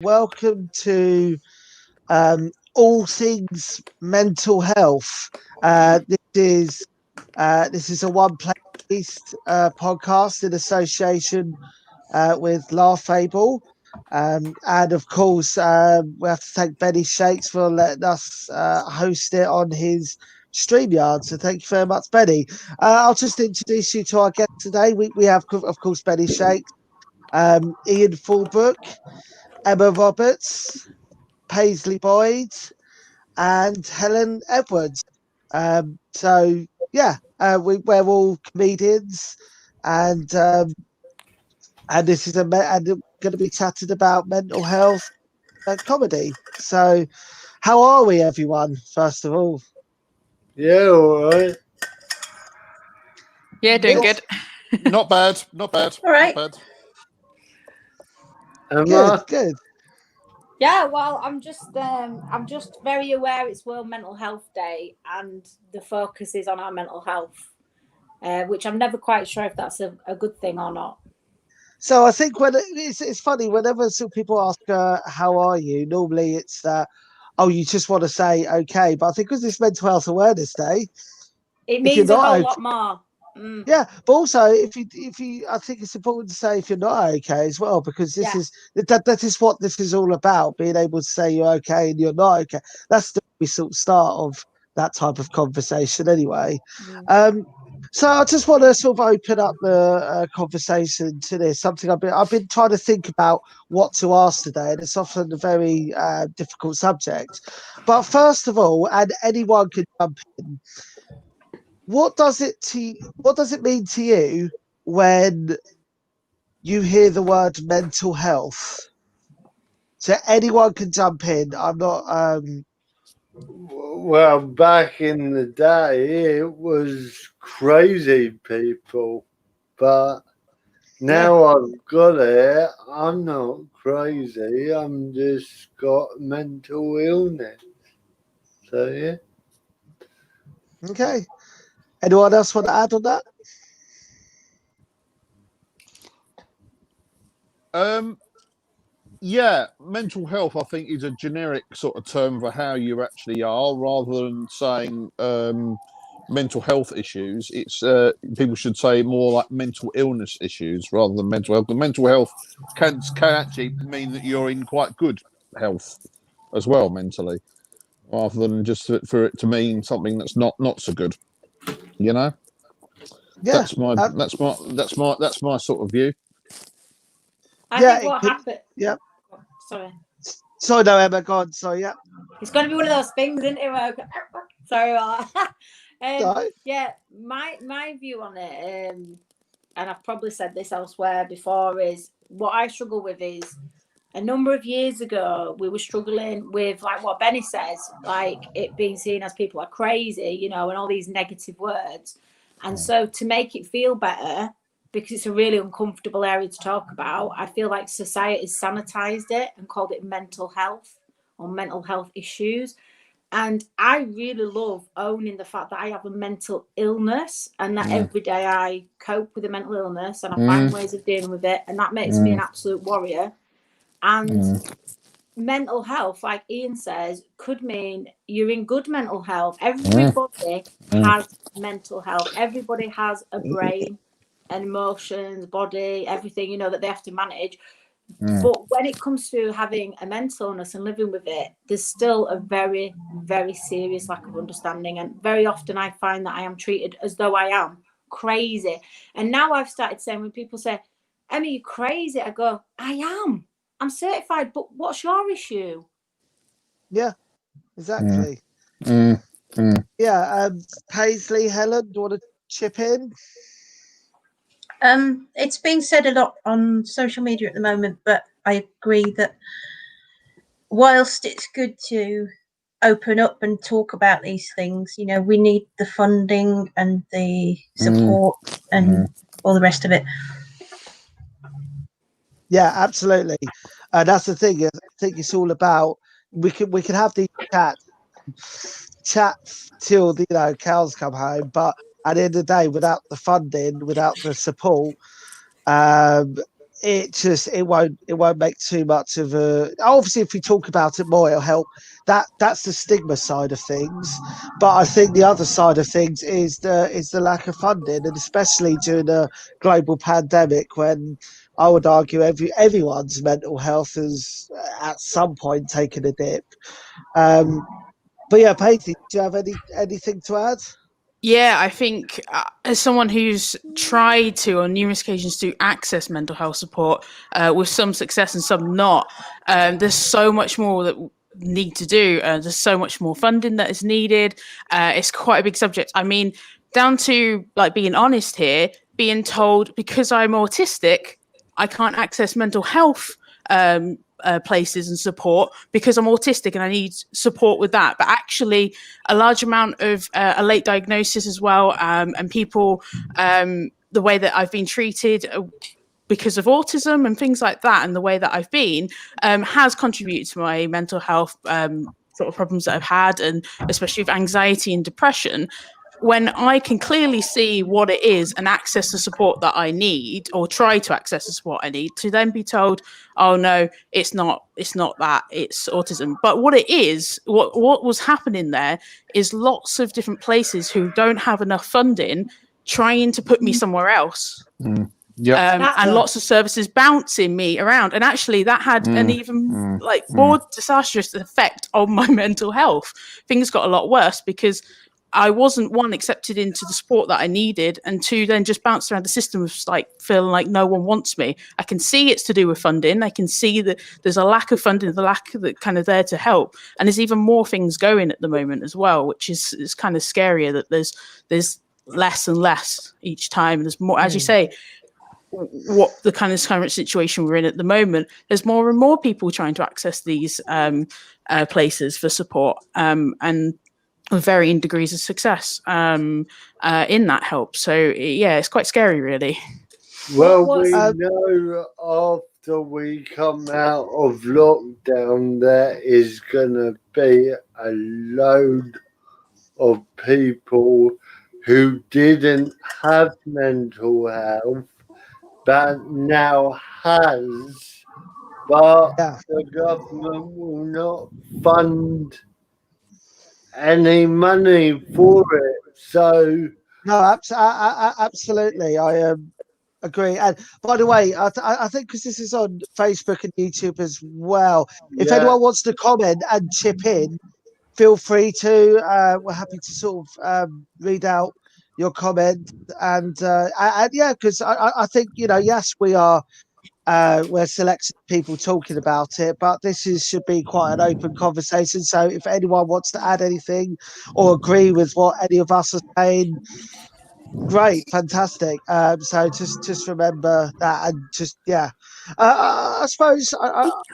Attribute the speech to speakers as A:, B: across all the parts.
A: welcome to All Things Mental Health. This is a One Place podcast in association with Laugh Fable. And of course, we have to thank Benny Shakes for letting us host it on his StreamYard. So thank you very much, Benny. I'll just introduce you to our guest today. We have, of course, Benny Shakes, Ian Fullbrook, Emma Roberts, Paisley Boyd, and Helen Edwards. We're all comedians, and this is and we're going to be chatting about mental health and comedy. So, how are we, everyone? First of all,
B: yeah, all right.
C: Yeah, doing good.
D: Not bad. All right.
B: Emma?
A: Good.
C: Yeah, well, I'm just very aware it's World Mental Health Day, and the focus is on our mental health, which I'm never quite sure if that's a good thing or not.
A: So I think when it's funny whenever some people ask, "How are you?" Normally it's oh, you just want to say okay, but I think because it's Mental Health Awareness Day,
C: it means a whole lot more. Mm.
A: Yeah, but also if you, I think it's important to say if you're not okay as well, because that is what this is all about: being able to say you're okay and you're not okay. That's the sort of start of that type of conversation, anyway. So I just want to sort of open up the conversation to this. Something I've been trying to think about what to ask today, and it's often a very difficult subject. But first of all, and anyone can jump in. What does it mean to you when you hear the word mental health? So anyone can jump in. I'm not.
B: Well, back in the day, it was crazy people, but now I've got it. I'm not crazy. I'm just got mental illness. So yeah.
A: Okay. Anyone else want to add on that?
D: Yeah, mental health, I think, is a generic sort of term for how you actually are, rather than saying mental health issues. It's people should say more like mental illness issues rather than mental health. The mental health can actually mean that you're in quite good health as well mentally, rather than just for it to mean something that's not so good. You know.
A: Yeah,
D: that's my sort of view.
C: I think what happened.
A: Yeah.
C: Sorry.
A: Sorry, no, Emma. Go on. Sorry. Yeah.
C: It's going to be one of those things, isn't it? Sorry about that.
A: Sorry.
C: Yeah, my view on it, and I've probably said this elsewhere before, is what I struggle with is a number of years ago we were struggling with, like what Benny says, like it being seen as people are crazy, and all these negative words. And so to make it feel better, because it's a really uncomfortable area to talk about, I feel like society sanitized it and called it mental health or mental health issues. And I really love owning the fact that I have a mental illness, and that every day I cope with a mental illness and I find ways of dealing with it, and that makes me an absolute warrior. And mental health, like Ian says, could mean you're in good mental health. Everybody has mental health. Everybody has a brain and emotions, body, everything, that they have to manage. But when it comes to having a mental illness and living with it, there's still a very, very serious lack of understanding. And very often I find that I am treated as though I am crazy. And now I've started saying, when people say, Emma, you're crazy, I go, I am. I'm certified, but what's your issue?
A: Yeah, exactly. Yeah, Paisley, Helen, do you want to chip in?
E: It's being said a lot on social media at the moment, but I agree that whilst it's good to open up and talk about these things, we need the funding and the support and all the rest of it.
A: Yeah, absolutely. That's the thing. I think it's all about we can have these chats till the cows come home, but at the end of the day, without the funding, without the support, it won't make too much of a. Obviously, if we talk about it more, it'll help. That's the stigma side of things, but I think the other side of things is the lack of funding, and especially during a global pandemic, when I would argue everyone's mental health has at some point taken a dip. But yeah, Paisley, do you have anything to add?
F: Yeah, I think as someone who's tried to, on numerous occasions, to access mental health support with some success and some not, there's so much more that need to do. There's so much more funding that is needed. It's quite a big subject. I mean, down to like being honest here, being told because I'm autistic, I can't access mental health places and support because I'm autistic and I need support with that. But actually, a large amount of a late diagnosis as well, and people, the way that I've been treated because of autism and things like that, and the way that I've been has contributed to my mental health sort of problems that I've had, and especially with anxiety and depression. When I can clearly see what it is and access the support that I need, or try to access the support I need, to then be told, oh no, it's not that, it's autism. But what it is, what was happening there is lots of different places who don't have enough funding trying to put me somewhere else. And lots of services bouncing me around, and actually that had an even more disastrous effect on my mental health. Things got a lot worse because I wasn't, one, accepted into the support that I needed, and two, then just bounced around the system of like feeling like no one wants me. I can see it's to do with funding. I can see that there's a lack of funding, the lack of that kind of there to help. And there's even more things going at the moment as well, which is kind of scarier that there's less and less each time. There's more, as you say, what the kind of current situation we're in at the moment, there's more and more people trying to access these places for support, and with varying degrees of success in that help. So yeah, it's quite scary, really.
B: Well, we know after we come out of lockdown, there is going to be a load of people who didn't have mental health but now has, but the government will not fund any money for it. So
A: no, absolutely, I agree. And by the way, I think because this is on Facebook and YouTube as well, if anyone wants to comment and chip in, feel free to. We're happy to sort of read out your comment, and yeah, because I think, you know, yes, we're selecting people talking about it, but should be quite an open conversation. So if anyone wants to add anything or agree with what any of us are saying, great, fantastic. So just remember that, and just I suppose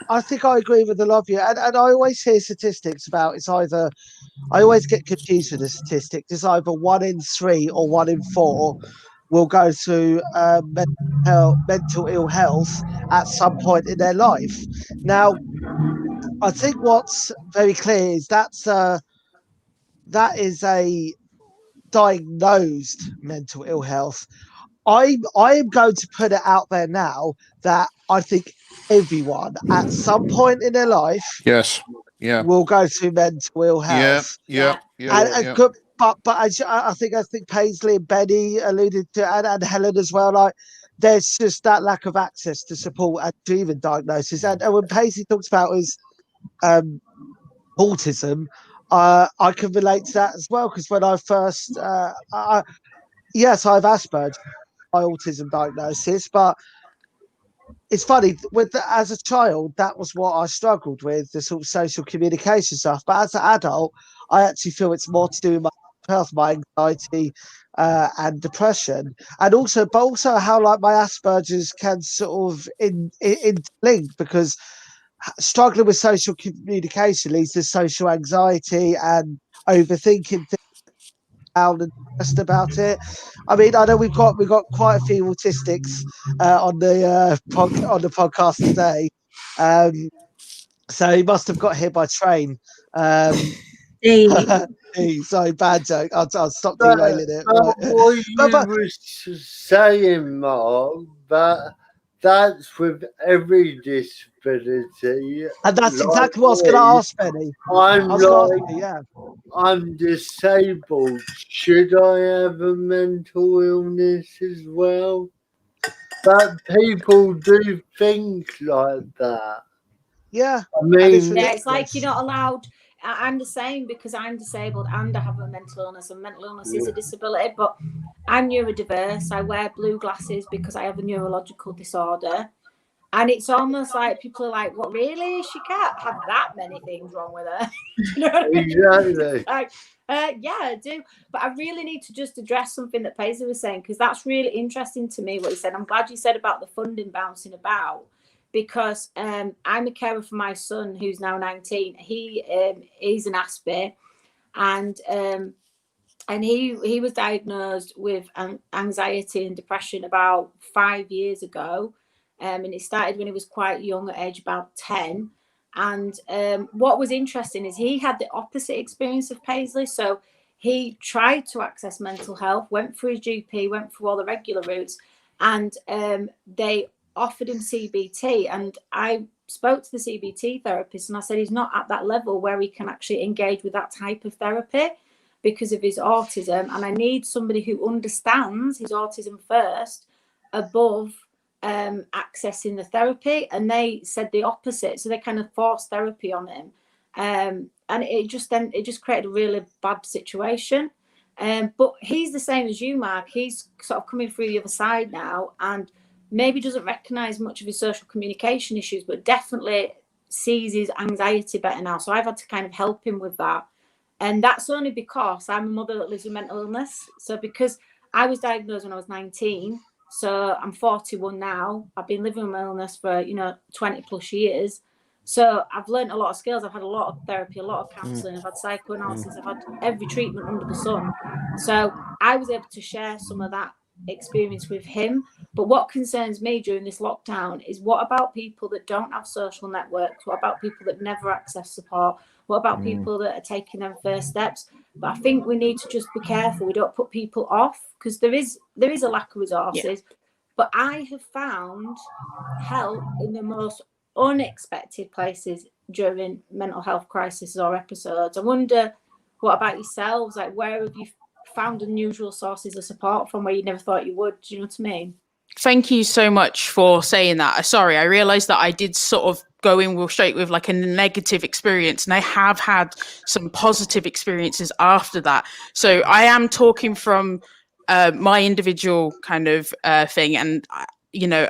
A: I think I agree with a lot of you, and I always hear statistics about it's either, I always get confused with the statistics. It's either 1 in 3 or 1 in 4 will go through mental ill health at some point in their life. Now, I think what's very clear is that is a diagnosed mental ill health. I am going to put it out there now that I think everyone at some point in their life will go through mental ill health. But I think Paisley and Benny alluded to, and Helen as well, like there's just that lack of access to support and to even diagnosis. And when Paisley talks about his autism, I can relate to that as well, because when I first, yes, I have Asperger's, my autism diagnosis, but it's funny, as a child, that was what I struggled with, the sort of social communication stuff. But as an adult, I actually feel it's more to do with my health, my anxiety, and depression, and also how like my Asperger's can sort of interlink, because struggling with social communication leads to social anxiety and overthinking things and stressed about it. I mean, I know we've got quite a few autistics on the podcast today, so he must have got here by train. Sorry, bad joke. I'll stop derailing it.
B: What you were saying, Mark, but that's with every disability.
A: And that's
B: like
A: exactly what I was going to ask, Benny.
B: I'm
A: I was going to
B: like,
A: ask you, yeah.
B: I'm disabled. Should I have a mental illness as well? But people do think like that.
A: Yeah.
B: I mean,
C: Yeah, it's like you're not allowed. I'm the same because I'm disabled and I have a mental illness, and mental illness is a disability. But I'm neurodiverse. I wear blue glasses because I have a neurological disorder. And it's almost like people are like, "What, really? She can't have that many things wrong with her." You know what I mean?
B: Exactly.
C: Like, yeah, I do. But I really need to just address something that Paisley was saying, because that's really interesting to me what he said. I'm glad you said about the funding bouncing about, because I'm a carer for my son who's now 19. He's an Aspie, and he was diagnosed with anxiety and depression about 5 years ago. And it started when he was quite young, at age about 10. And what was interesting is he had the opposite experience of Paisley. So he tried to access mental health, went through his GP, went through all the regular routes, and they offered him CBT. And I spoke to the CBT therapist and I said, he's not at that level where he can actually engage with that type of therapy because of his autism. And I need somebody who understands his autism first above accessing the therapy. And they said the opposite. So they kind of forced therapy on him. And it just created a really bad situation. But he's the same as you, Mark. He's sort of coming through the other side now and maybe doesn't recognise much of his social communication issues, but definitely sees his anxiety better now. So I've had to kind of help him with that. And that's only because I'm a mother that lives with mental illness. So because I was diagnosed when I was 19, so I'm 41 now. I've been living with my illness for, 20 plus years. So I've learned a lot of skills. I've had a lot of therapy, a lot of counselling. I've had psychoanalysis. I've had every treatment under the sun. So I was able to share some of that experience with him. But what concerns me during this lockdown is, what about people that don't have social networks? What about people that never access support? What about people that are taking their first steps? But I think we need to just be careful we don't put people off, because there is a lack of resources. Yeah. But I have found help in the most unexpected places during mental health crises or episodes. I wonder, what about yourselves? Like, where have you found unusual sources of support from where you never thought you would? Do you know what I mean?
F: Thank you so much for saying that. Sorry, I realized that I did sort of go in straight with like a negative experience, and I have had some positive experiences after that. So I am talking from my individual kind of thing. And,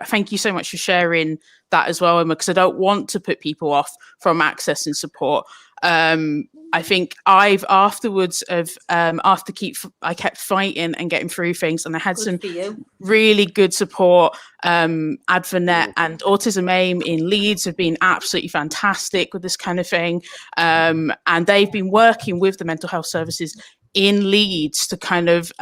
F: thank you so much for sharing that as well, Emma, because I don't want to put people off from accessing support. I think I've afterwards I kept fighting and getting through things, and I had some really good support. Advanet and Autism AIM in Leeds have been absolutely fantastic with this kind of thing. And they've been working with the mental health services in Leeds to kind of,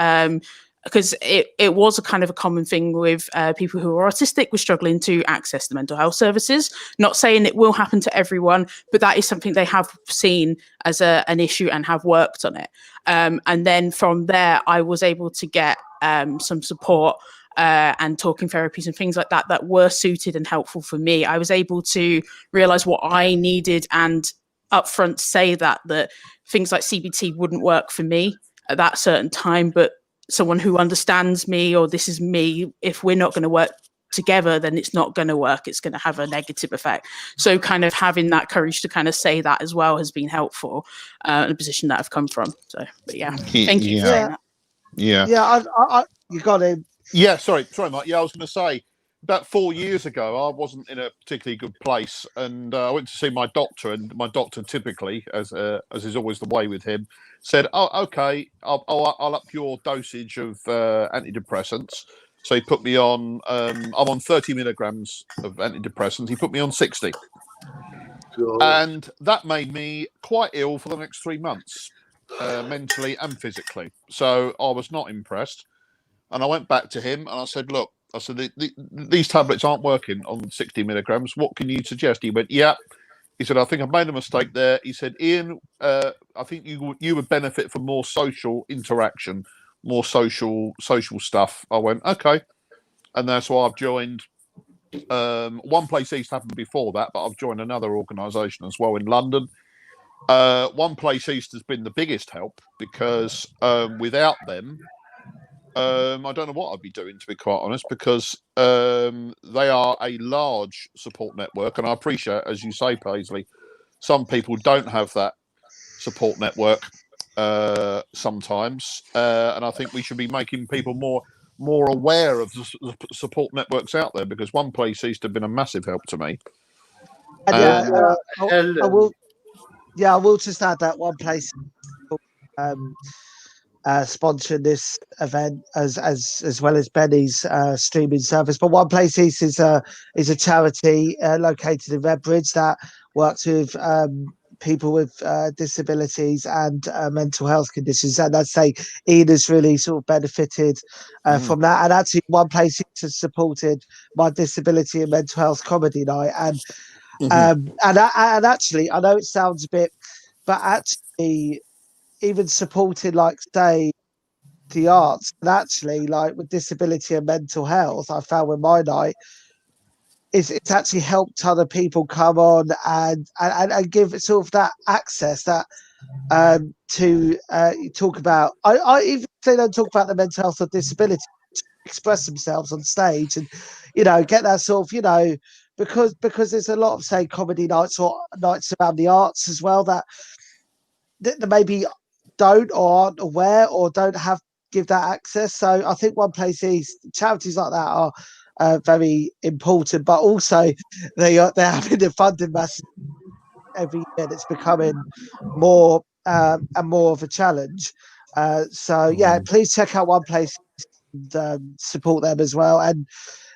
F: because it was a kind of a common thing with people who are autistic, were struggling to access the mental health services. Not saying it will happen to everyone, but that is something they have seen as an issue and have worked on it. And then from there, I was able to get some support and talking therapies and things like that were suited and helpful for me. I was able to realize what I needed and upfront say that things like CBT wouldn't work for me at that certain time, but someone who understands me, or this is me, if we're not going to work together, then it's not going to work. It's going to have a negative effect. So kind of having that courage to kind of say that as well has been helpful in the position that I've come from. So, but yeah, thank you for saying that.
D: Yeah.
A: Yeah, you got him.
D: Yeah, sorry, Mike. Yeah, I was going to say, about 4 years ago, I wasn't in a particularly good place, and I went to see my doctor, and my doctor typically, as is always the way with him, said, "Oh, okay, I'll up your dosage of antidepressants." So he put me on. I'm on 30 milligrams of antidepressants. He put me on 60, and that made me quite ill for the next 3 months, mentally and physically. So I was not impressed, and I went back to him and I said, "Look." I said, these tablets aren't working on 60 milligrams. What can you suggest? He went, yeah. He said, I think I've made a mistake there. He said, Ian, I think you would benefit from more social interaction, more social stuff. I went, okay. And that's why I've joined One Place East happened before that, but I've joined another organisation as well in London. One Place East has been the biggest help because without them, I don't know what I'd be doing, to be quite honest, because they are a large support network, and I appreciate, as you say, Paisley, some people don't have that support network sometimes, and I think we should be making people more aware of the support networks out there, because One Place East have been a massive help to me.
A: And
B: Helen.
A: I will just add that One Place sponsoring this event as well as Benny's streaming service. But One Place East is a charity located in Redbridge that works with people with disabilities and mental health conditions, and I'd say Ian has really sort of benefited from that. And actually, One Place East has supported my disability and mental health comedy night, and and actually, I know it sounds a bit, but actually, even supporting, like, say, the arts, and actually, like, with disability and mental health, I found with my night, it's actually helped other people come on and give it sort of that access that to talk about. I even say don't talk about the mental health or disability, express themselves on stage, and get that sort of because there's a lot of, say, comedy nights or nights around the arts as well that maybe don't or aren't aware or don't give that access. So I think One Place East, charities like that are very important, but also they're having the funding massive every year. It's becoming more and more of a challenge. So yeah, please check out One Place and support them as well. And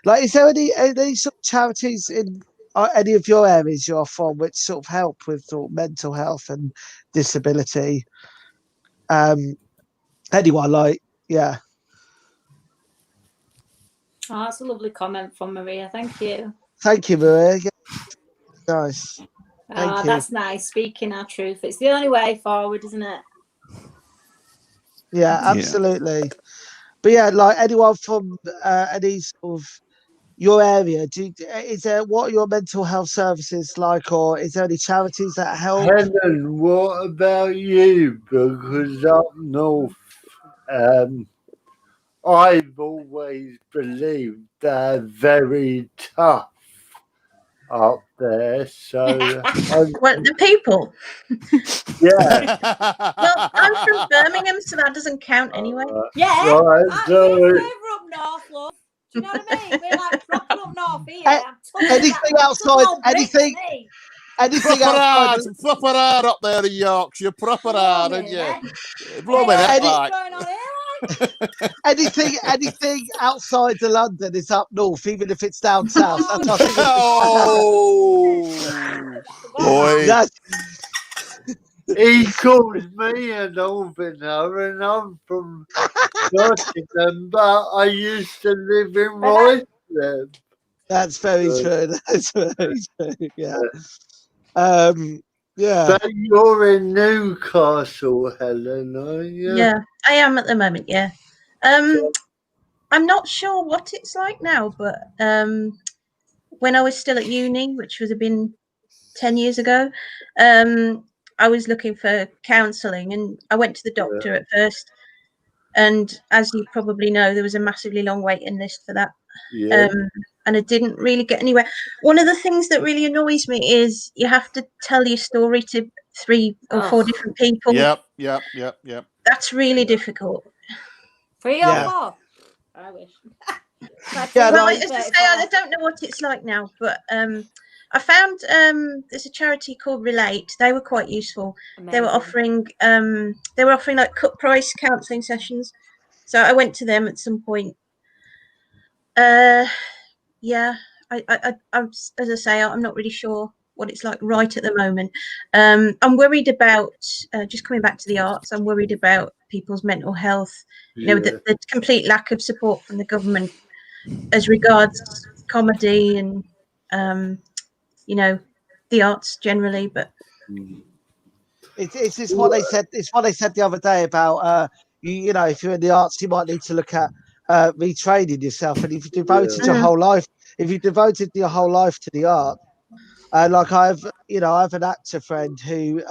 A: like, is there any sort of charities in any of your areas you're from which sort of help with sort of mental health and disability? Anyone, like, yeah.
C: Oh, that's a lovely comment from Maria. Thank you.
A: Thank you, Maria. Yeah. Nice. Thank you.
C: That's nice. Speaking our truth. It's the only way forward, isn't it?
A: Yeah, absolutely. But yeah, like, anyone from any sort of your area, what are your mental health services like, or is there any charities that help?
B: Helen, what about you? Because up north, I've always believed they're very tough up there. So,
E: Well, the people.
B: yeah.
E: Well, I'm from Birmingham, so that doesn't count anyway.
C: Yeah.
B: Right,
C: We're up north, love. Do you know what I mean? We're like proper up north here.
A: Anything outside, anything outside.
D: Proper hard up there in Yorkshire, proper hard, isn't you? Blooming it, like.
A: Anything outside of London is up north, even if it's down south. That's what I think.
D: Boy.
B: He calls me a northerner, and I'm from Nottingham, but I used to live in Royston.
A: That's very true. That's very true. Yeah. Yeah.
B: But you're in Newcastle, Helen, are you?
E: Yeah, I am at the moment. Yeah. I'm not sure what it's like now, but when I was still at uni, which would have been 10 years ago, I was looking for counselling, and I went to the doctor at first. And as you probably know, there was a massively long waiting list for that.
B: Yeah.
E: And I didn't really get anywhere. One of the things that really annoys me is you have to tell your story to 3 or 4 different people.
D: Yep.
E: That's really difficult.
C: 3 or 4? I wish.
E: Well, as I say, I don't know what it's like now, but I found there's a charity called Relate. They were quite useful. Amazing. They were offering like cut price counselling sessions. So I went to them at some point. Yeah, I as I say, I'm not really sure what it's like right at the moment. I'm worried about just coming back to the arts. I'm worried about people's mental health. You know, the complete lack of support from the government as regards comedy and the arts generally. But
A: it's what they said. It's what they said the other day about if you're in the arts, you might need to look at retraining yourself. And if you devoted your whole life, if you devoted your whole life to the art, like I have an actor friend who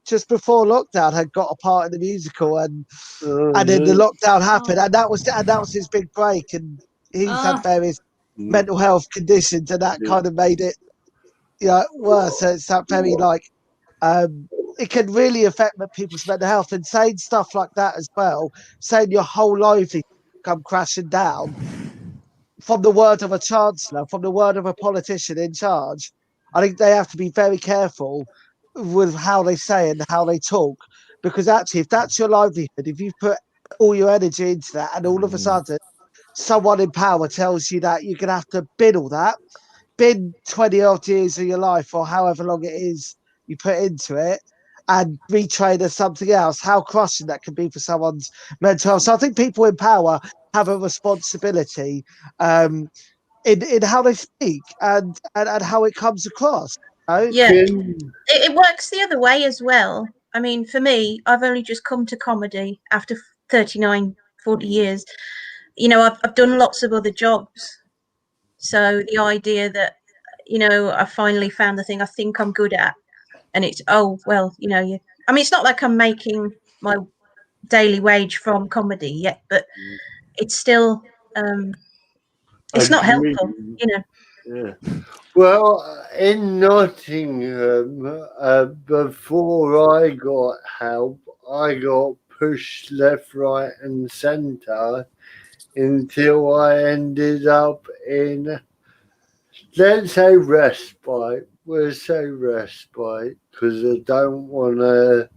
A: just before lockdown had got a part in the musical, and then the lockdown happened, and that was his big break. And he's had various mental health conditions, and that kind of made it worse. So it's that very it can really affect people's mental health, and saying stuff like that as well, saying your whole life is come crashing down from the word of a chancellor, from the word of a politician in charge. I think they have to be very careful with how they say and how they talk, because actually, if that's your livelihood, if you put all your energy into that, and all of a sudden someone in power tells you that you're going to have to bin all that, bin 20 odd years of your life or however long it is you put into it, and retrain as something else, how crushing that can be for someone's mental health. So I think people in power have a responsibility in how they speak and how it comes across.
E: Yeah, it works the other way as well. I mean, for me, I've only just come to comedy after 39, 40 years. I've done lots of other jobs. So the idea that, I finally found the thing I think I'm good at, and it's, I mean, it's not like I'm making my daily wage from comedy yet, but it's still, it's not helpful,
B: Yeah. Well, in Nottingham, before I got help, I got pushed left, right, and centre until I ended up in, let's say, respite. We'll say respite, because I don't want to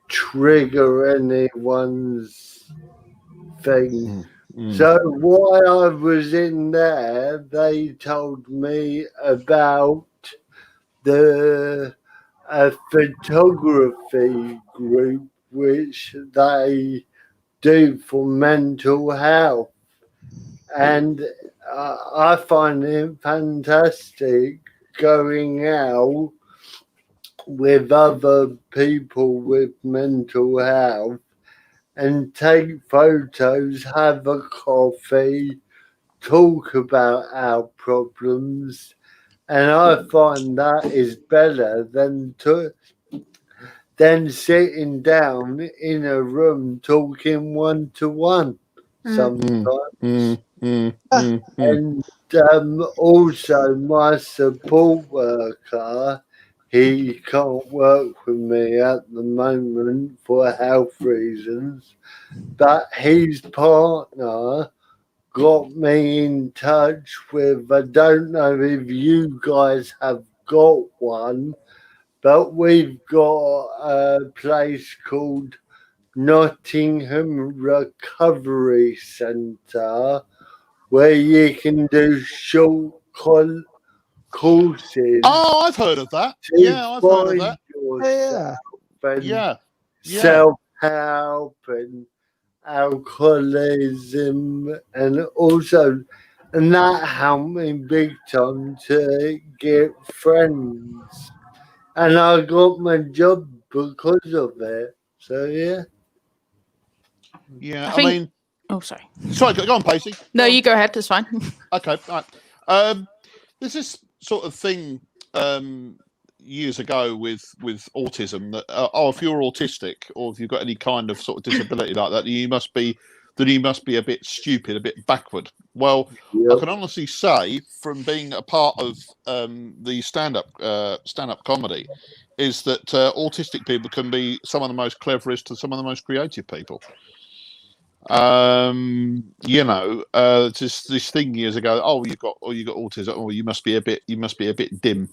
B: trigger anyone's thing. So while I was in there, they told me about a photography group which they do for mental health, and I find it fantastic going out with other people with mental health and take photos, have a coffee, talk about our problems, and I find that is better than sitting down in a room talking one-to-one sometimes. And also my support worker, he can't work with me at the moment for health reasons, but his partner got me in touch with, I don't know if you guys have got one, but we've got a place called Nottingham Recovery Centre where you can do short courses.
D: Oh, I've heard of that. Yeah, I've heard of that.
B: Yeah. Self-help and alcoholism, and that helped me big time to get friends. And I got my job because of it. So, yeah.
D: Yeah,
F: I think...
D: mean...
F: Oh, sorry.
D: Sorry, go on, Pacey.
F: No, you go ahead. That's fine.
D: Okay, all right. There's this sort of thing years ago with autism that if you're autistic or if you've got any kind of sort of disability like that, you must be a bit stupid, a bit backward. Well, I can honestly say, from being a part of the stand-up comedy, is that autistic people can be some of the most cleverest and some of the most creative people. Just this thing years ago, you got autism, you must be a bit dim.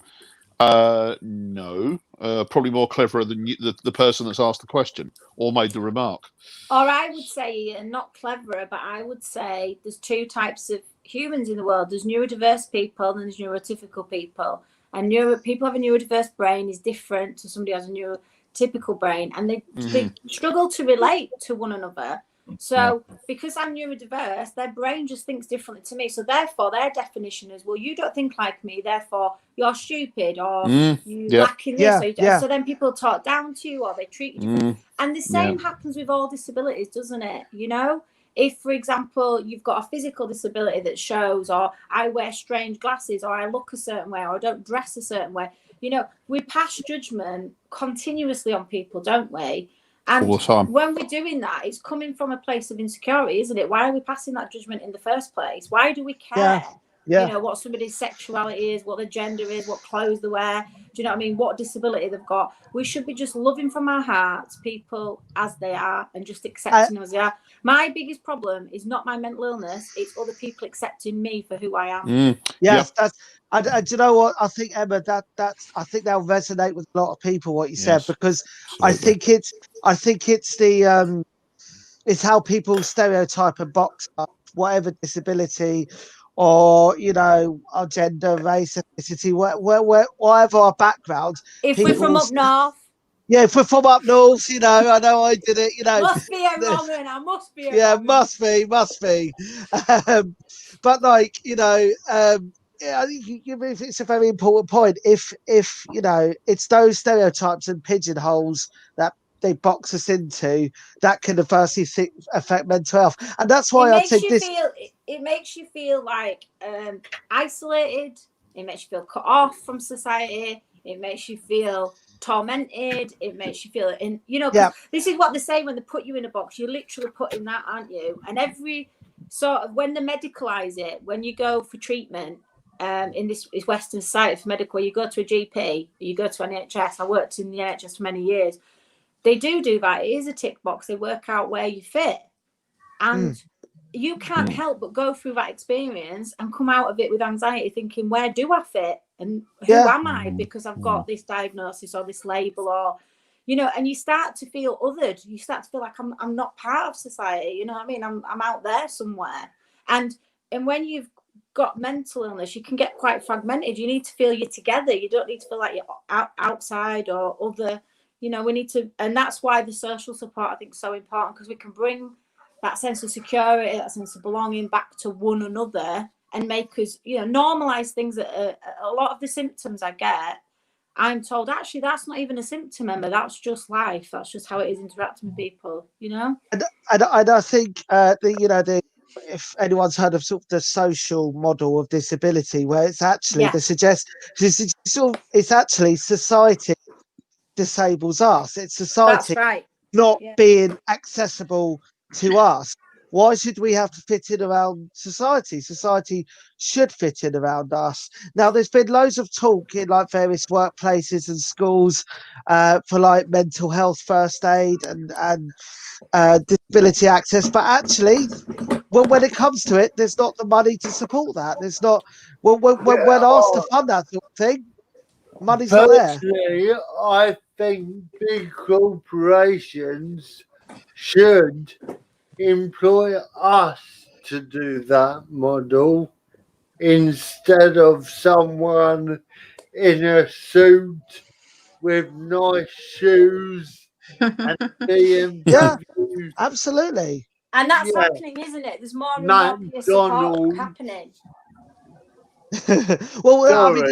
D: No, probably more cleverer than the person that's asked the question or made the remark.
C: Or I would say, not cleverer, but I would say there's two types of humans in the world. There's neurodiverse people and there's neurotypical people. And people have a neurodiverse brain is different to somebody who has a neurotypical brain, and they struggle to relate to one another. So because I'm neurodiverse, their brain just thinks differently to me. So therefore, their definition is, well, you don't think like me, therefore you're stupid, or you lack in this. So then people talk down to you, or they treat you differently. And the same happens with all disabilities, doesn't it? If, for example, you've got a physical disability that shows, or I wear strange glasses, or I look a certain way, or I don't dress a certain way, you know, we pass judgment continuously on people, don't we? And
D: all the time.
C: when we're doing that, it's coming from a place of insecurity, isn't it? Why are we passing that judgment in the first place? Why do we care?
A: Yeah.
C: You know, what somebody's sexuality is, what their gender is, what clothes they wear. Do you know what I mean? What disability they've got. We should be just loving from our hearts people as they are and just accepting them as they are. My biggest problem is not my mental illness. It's other people accepting me for who I am.
A: Yes, that's. Do you know what I think, Emma? That's. I think that'll resonate with a lot of people what you said, because I think it's the it's how people stereotype and box up whatever disability, or you know, our gender, race, ethnicity, whatever our background.
C: If we're from up north.
A: Yeah, if we're from up north, you know, I know I did it, you know.
C: Must be a Roman, I must be a
A: yeah,
C: Roman.
A: must be. But like, you know, yeah, I think it's a very important point. If you know, it's those stereotypes and pigeonholes that they box us into that can adversely affect mental health, and that's why I think this.
C: It makes you feel like isolated. It makes you feel cut off from society. It makes you feel tormented. It makes you feel this is what they say when they put you in a box. You're literally put in that, aren't you? And every sort of, when they medicalize it, when you go for treatment in this Western society for medical, you go to a GP, you go to NHS. I worked in the NHS for many years. They do that. It is a tick box. They work out where you fit, and you can't help but go through that experience and come out of it with anxiety, thinking, where do I fit? And who am I? Because I've got this diagnosis or this label, or, you know, and you start to feel othered. You start to feel like I'm not part of society. You know what I mean? I'm out there somewhere. And when you've got mental illness, you can get quite fragmented. You need to feel you're together. You don't need to feel like you're outside or other. You know, we need to, and that's why the social support, I think, is so important, because we can bring that sense of security, that sense of belonging back to one another, and make us, you know, normalize things that a lot of the symptoms I get, I'm told, actually, that's not even a symptom, Emma. That's just life. That's just how it is interacting with people, you know?
A: And I think, if anyone's heard of sort of the social model of disability, where it's actually it's actually society disables us. It's society not being accessible to us. Why should we have to fit in around society? Society should fit in around us. Now, there's been loads of talk in like various workplaces and schools for like mental health first aid and disability access, but actually, when it comes to it, there's not the money to support that. There's not when asked to fund that sort of thing, money's not there.
B: Personally, I think big corporations should employ us to do that model instead of someone in a suit with nice shoes and BMW.
A: Absolutely.
C: And that's happening, isn't it? There's more and more peer support happening.
A: Well, I mean,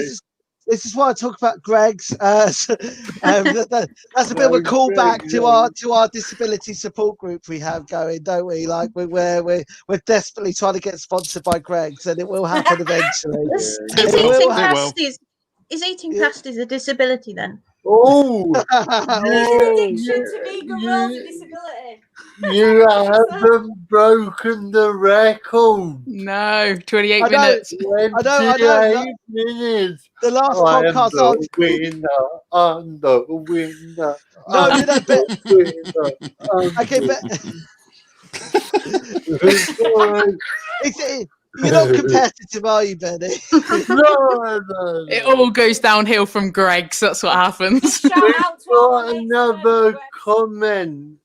A: this is why I talk about Greg's. That's a bit of a callback to our disability support group we have going, don't we? Like we're desperately trying to get sponsored by Greg's, and it will happen eventually.
E: Is eating pasties a disability then?
B: Oh,
C: addiction to vegan rolls a disability.
B: You haven't broken the record.
F: No, 28 minutes.
B: 28 minutes.
A: The last podcast
B: I'm the winner.
A: No, you don't bet. Okay, but you're not competitive, are you, Benny?
B: No.
F: It all goes downhill from Greg's. That's what happens.
B: We've got another comment.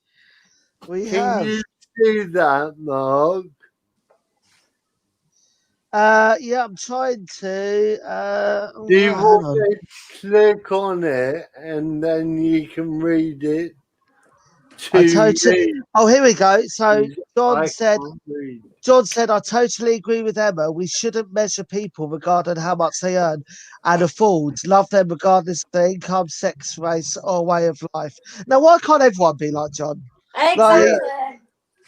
B: Can you see that, Mark?
A: Yeah, I'm trying to.
B: Do you want to click on it and then you can read it?
A: Oh, here we go. So John said, I totally agree with Emma. We shouldn't measure people regarding how much they earn and afford. Love them regardless of their income, sex, race, or way of life. Now, why can't everyone be like John?
C: Exactly.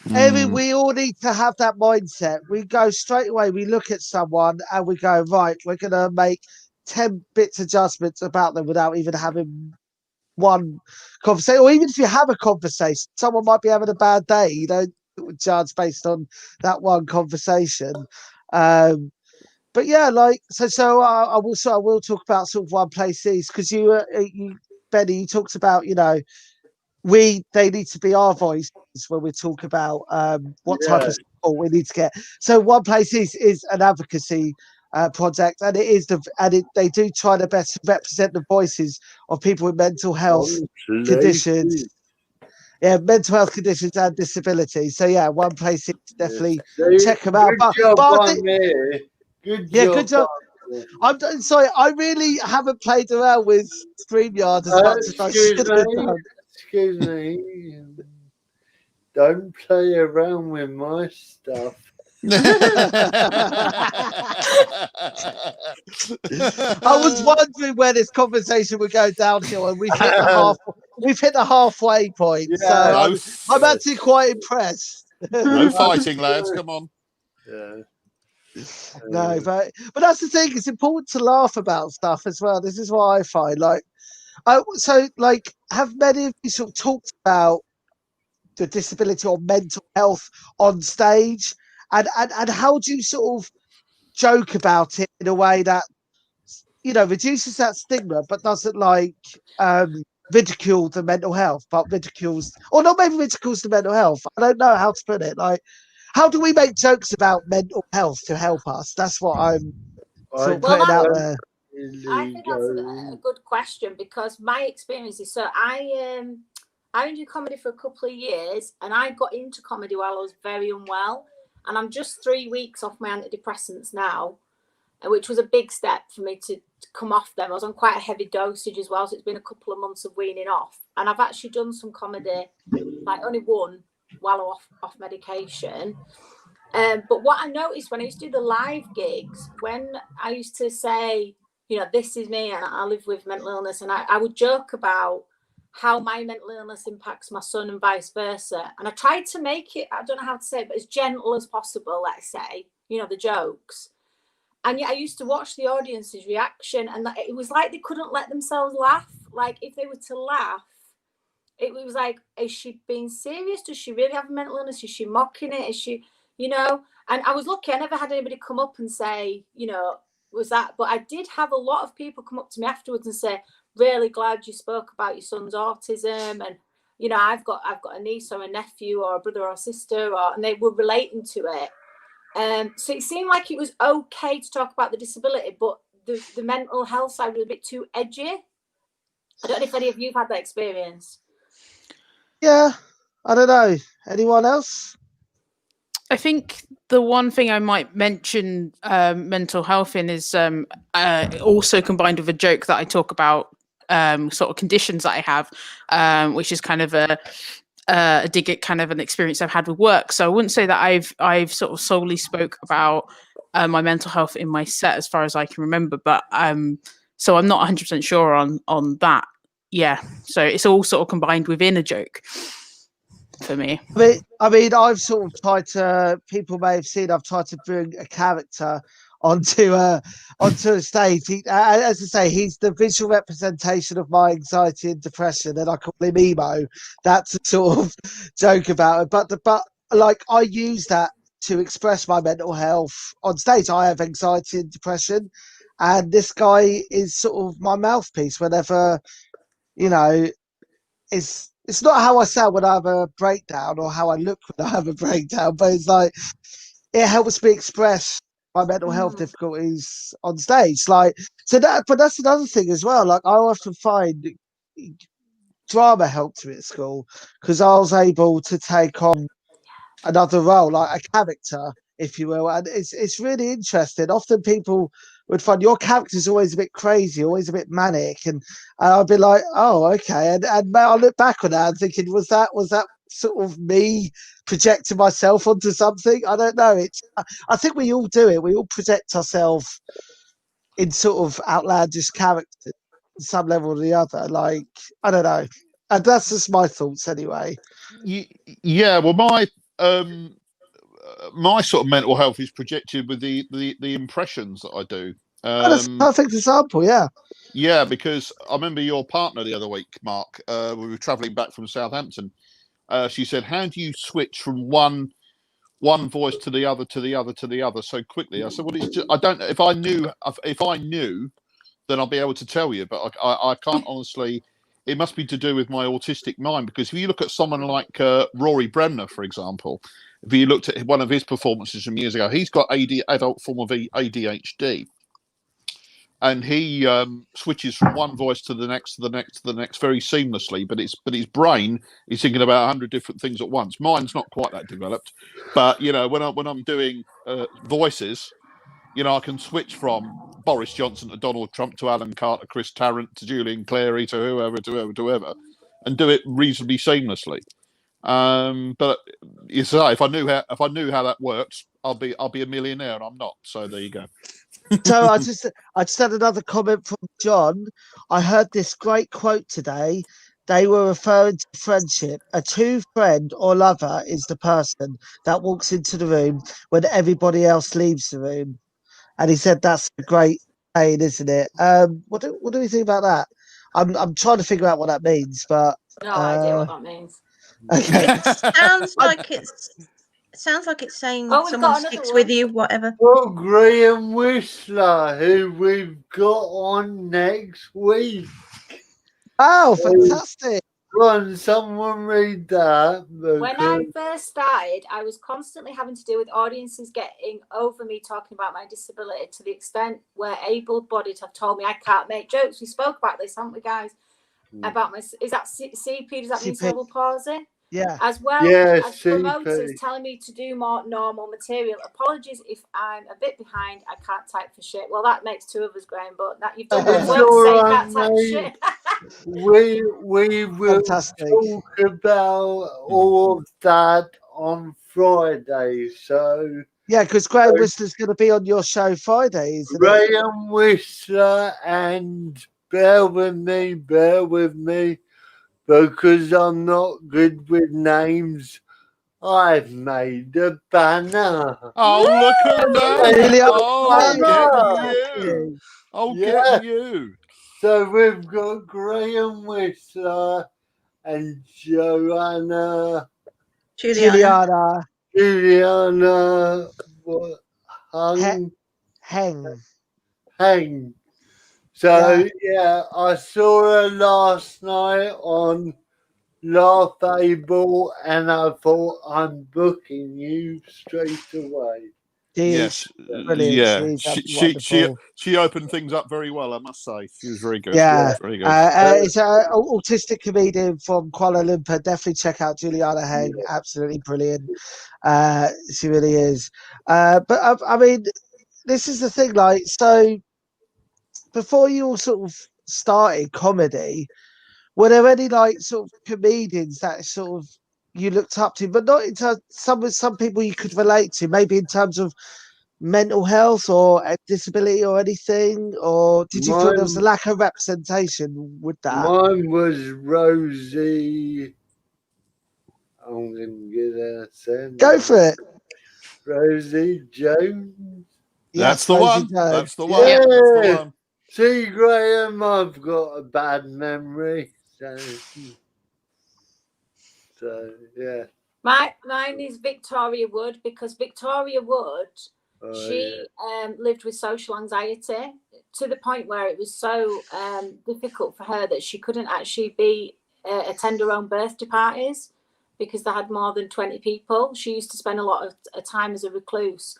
A: We all need to have that mindset. We go straight away, we look at someone and we go, right, we're going to make 10 bits adjustments about them without even having one conversation. Or even if you have a conversation, someone might be having a bad day. You don't judge based on that one conversation. But yeah, like, so I will talk about sort of one place is because you, Benny, you talked about, they need to be our voices when we talk about what type of support we need to get. So one place is an advocacy project, and they do try their best to represent the voices of people with mental health conditions. Yeah, mental health conditions and disabilities. So yeah, one place is definitely check them out. Good job. I'm sorry, I really haven't played around with StreamYard as much as I should have done.
B: Excuse me. Don't play around with my stuff.
A: I was wondering where this conversation would go downhill, and we've hit the halfway point.
B: Yeah.
A: So I'm actually quite impressed.
D: No fighting, lads. Come on.
B: Yeah.
A: No, but that's the thing. It's important to laugh about stuff as well. This is what I find. Have many of you sort of talked about the disability or mental health on stage, and how do you sort of joke about it in a way that reduces that stigma, but doesn't ridicule the mental health, but ridicules, or not maybe ridicules the mental health. I don't know how to put it. Like, how do we make jokes about mental health to help us? That's what I'm sort of putting out there.
C: I think that's a good question, because my experience is, so I did comedy for a couple of years, and I got into comedy while I was very unwell, and I'm just 3 weeks off my antidepressants now, which was a big step for me to come off them. I was on quite a heavy dosage as well, so it's been a couple of months of weaning off, and I've actually done some comedy, like only one while I'm off medication. But what I noticed when I used to do the live gigs, when I used to say, this is me and I live with mental illness, and I would joke about how my mental illness impacts my son and vice versa. And I tried to make it, I don't know how to say it, but as gentle as possible, let's say, the jokes. And yet I used to watch the audience's reaction, and it was like they couldn't let themselves laugh. Like, if they were to laugh, it was like, is she being serious? Does she really have a mental illness? Is she mocking it? Is she, and I was lucky. I never had anybody come up and say, was that, but I did have a lot of people come up to me afterwards and say, really glad you spoke about your son's autism, and I've got a niece or a nephew or a brother or a sister, and they were relating to it. So it seemed like it was okay to talk about the disability, but the mental health side was a bit too edgy. I don't know if any of you have had that experience.
A: Yeah, I don't know. Anyone else?
F: I think the one thing I might mention mental health in is also combined with a joke that I talk about sort of conditions that I have, which is kind of a dig at kind of an experience I've had with work. So I wouldn't say that I've sort of solely spoke about my mental health in my set as far as I can remember, but so I'm not 100% sure on that. Yeah, so it's all sort of combined within a joke for me.
A: I mean, I've sort of tried to. People may have seen I've tried to bring a character onto a stage. As I say, he's the visual representation of my anxiety and depression, and I call him emo. That's a sort of joke about it. But like, I use that to express my mental health on stage. I have anxiety and depression, and this guy is sort of my mouthpiece whenever, it's not how I sound when I have a breakdown or how I look when I have a breakdown, but it's like, it helps me express my mental health difficulties on stage. But that's another thing as well. Like, I often find drama helped me at school because I was able to take on another role, like a character, if you will. And it's really interesting. Often people would find your character's always a bit crazy, always a bit manic, and I'd be like, oh, okay. And I look back on that and thinking, was that sort of me projecting myself onto something? I don't know. I think we all do it. We all project ourselves in sort of outlandish characters, some level or the other. Like, I don't know. And that's just my thoughts anyway.
D: Yeah, well, my sort of mental health is projected with the impressions that I do.
A: That's a perfect example. Yeah.
D: Yeah, because I remember your partner the other week, Mark. We were travelling back from Southampton. She said, "How do you switch from one voice to the other, to the other, to the other so quickly?" I said, "Well, it's just, I don't. If I knew, then I'll be able to tell you. But I can't honestly. It must be to do with my autistic mind. Because if you look at someone like Rory Bremner, for example, if you looked at one of his performances from years ago, he's got adult form of ADHD." And he switches from one voice to the next, to the next, to the next, very seamlessly. But his brain is thinking about 100 different things at once. Mine's not quite that developed, but when I'm doing voices, I can switch from Boris Johnson to Donald Trump to Alan Carter, Chris Tarrant to Julian Clary to whoever, and do it reasonably seamlessly. But you say if I knew how that works, I'll be a millionaire, and I'm not. So there you go.
A: So I just had another comment from John. I heard this great quote today. They were referring to friendship. A true friend or lover is the person that walks into the room when everybody else leaves the room. And he said that's a great saying, isn't it? What do we think about that? I'm trying to figure out what that means, but
C: no idea what that means.
A: Okay.
E: It sounds like it's saying
C: Oh, we've
E: someone
C: got another
E: sticks
C: one.
E: with you, whatever.
B: Well, Graham Whistler, who we've got on next week.
A: Oh, fantastic.
B: Can someone read that?
C: When I first started, I was constantly having to deal with audiences getting over me talking about my disability to the extent where able-bodied have told me I can't make jokes. We spoke about this, haven't we, guys? About my, is that CP? Does that mean cerebral palsy?
A: Yeah.
C: As well as promoters telling me to do more normal material. Apologies if I'm a bit behind. I can't type for shit. Well, that makes two of us, Graham, but that you've done good work to say you can't type for shit.
B: we will talk about all of that on Friday. So
A: yeah, because Graham Whistler's going to be on your show Friday, isn't it?
B: Graham Whistler, and bear with me, because I'm not good with names. I've made a banner.
D: Oh, look at that! I'll get you.
B: So we've got Graham Whistler and Juliana Heng. So yeah, I saw her last night on Laugh Able, and I thought I'm booking you straight away.
D: Yes,
A: brilliant.
D: Yeah. She opened things up very well, I must say. She was very good.
A: Yeah,
D: very good.
A: It's an autistic comedian from Kuala Lumpur. Definitely check out Juliana Heng. Absolutely brilliant. She really is. But I mean, this is the thing. Like, so before you all sort of started comedy, were there any like sort of comedians that sort of you looked up to, but not in terms some people you could relate to, maybe in terms of mental health or a disability or anything, or did you feel there was a lack of representation with that?
B: Mine was Rosie. I'm gonna get her surname.
A: Go for it.
B: Rosie Jones.
D: That's the one. That's the one.
B: Yeah.
D: That's the one.
B: See, Graham, I've got a bad memory. So yeah.
C: Mine is Victoria Wood, because Victoria Wood, she lived with social anxiety to the point where it was so difficult for her that she couldn't actually attend her own birthday parties because they had more than 20 people. She used to spend a lot of time as a recluse,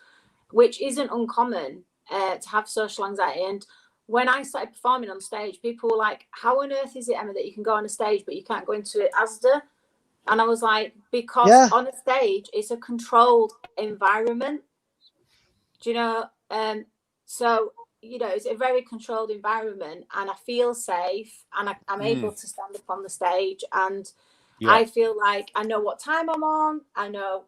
C: which isn't uncommon to have social anxiety. And when I started performing on stage, people were like, how on earth is it, Emma, that you can go on a stage but you can't go into ASDA? And I was like, because on a stage, it's a controlled environment. Do you know? So, it's a very controlled environment, and I feel safe, and I'm able to stand up on the stage, and I feel like I know what time I'm on. I know,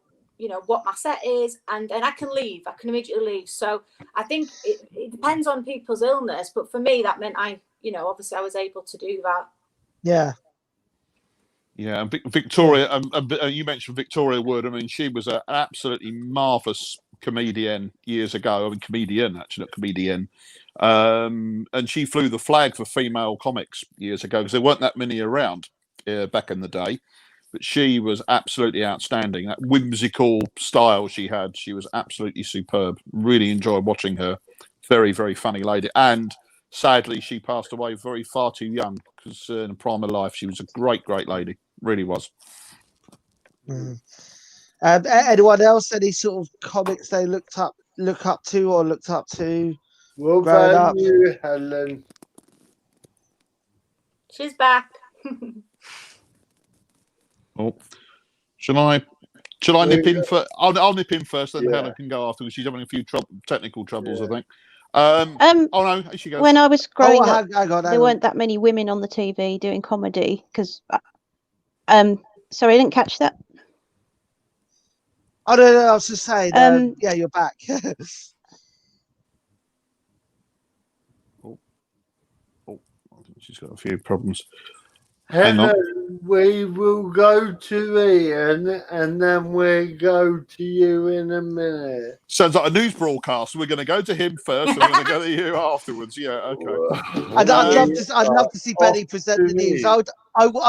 C: what my set is, and then I can leave. I can immediately leave. So I think it depends on people's illness. But for me, that meant obviously I was able to do that.
A: Yeah.
D: Yeah, and Victoria, you mentioned Victoria Wood. I mean, she was an absolutely marvellous comedian years ago. I mean, comedian, actually, not comedian. And she flew the flag for female comics years ago because there weren't that many around back in the day. But she was absolutely outstanding. That whimsical style she had, she was absolutely superb. Really enjoyed watching her. Very, very funny lady. And sadly, she passed away far too young because in the prime of life, she was a great, great lady. Really was.
A: Anyone else? Any sort of comics they look up to or looked up to?
B: What
A: growing
B: about
A: up?
B: you, Helen?
C: She's back.
D: Oh, shall I nip in first? I'll nip in first, then Helen can go afterwards. She's having a few technical troubles, I think. Oh no, here she goes.
E: When I was growing up,
A: hang on.
E: there weren't that many women on the TV doing comedy because. Sorry, I didn't catch that.
A: Oh no, I was just saying. Yeah, you're back.
D: I think she's got a few problems.
B: Hang on. We will go to Ian and then we'll go to you in a minute.
D: Sounds like a news broadcast. We're going to go to him first and we're going to go to you afterwards. Yeah, okay.
A: I'd love to see Benny present the news. I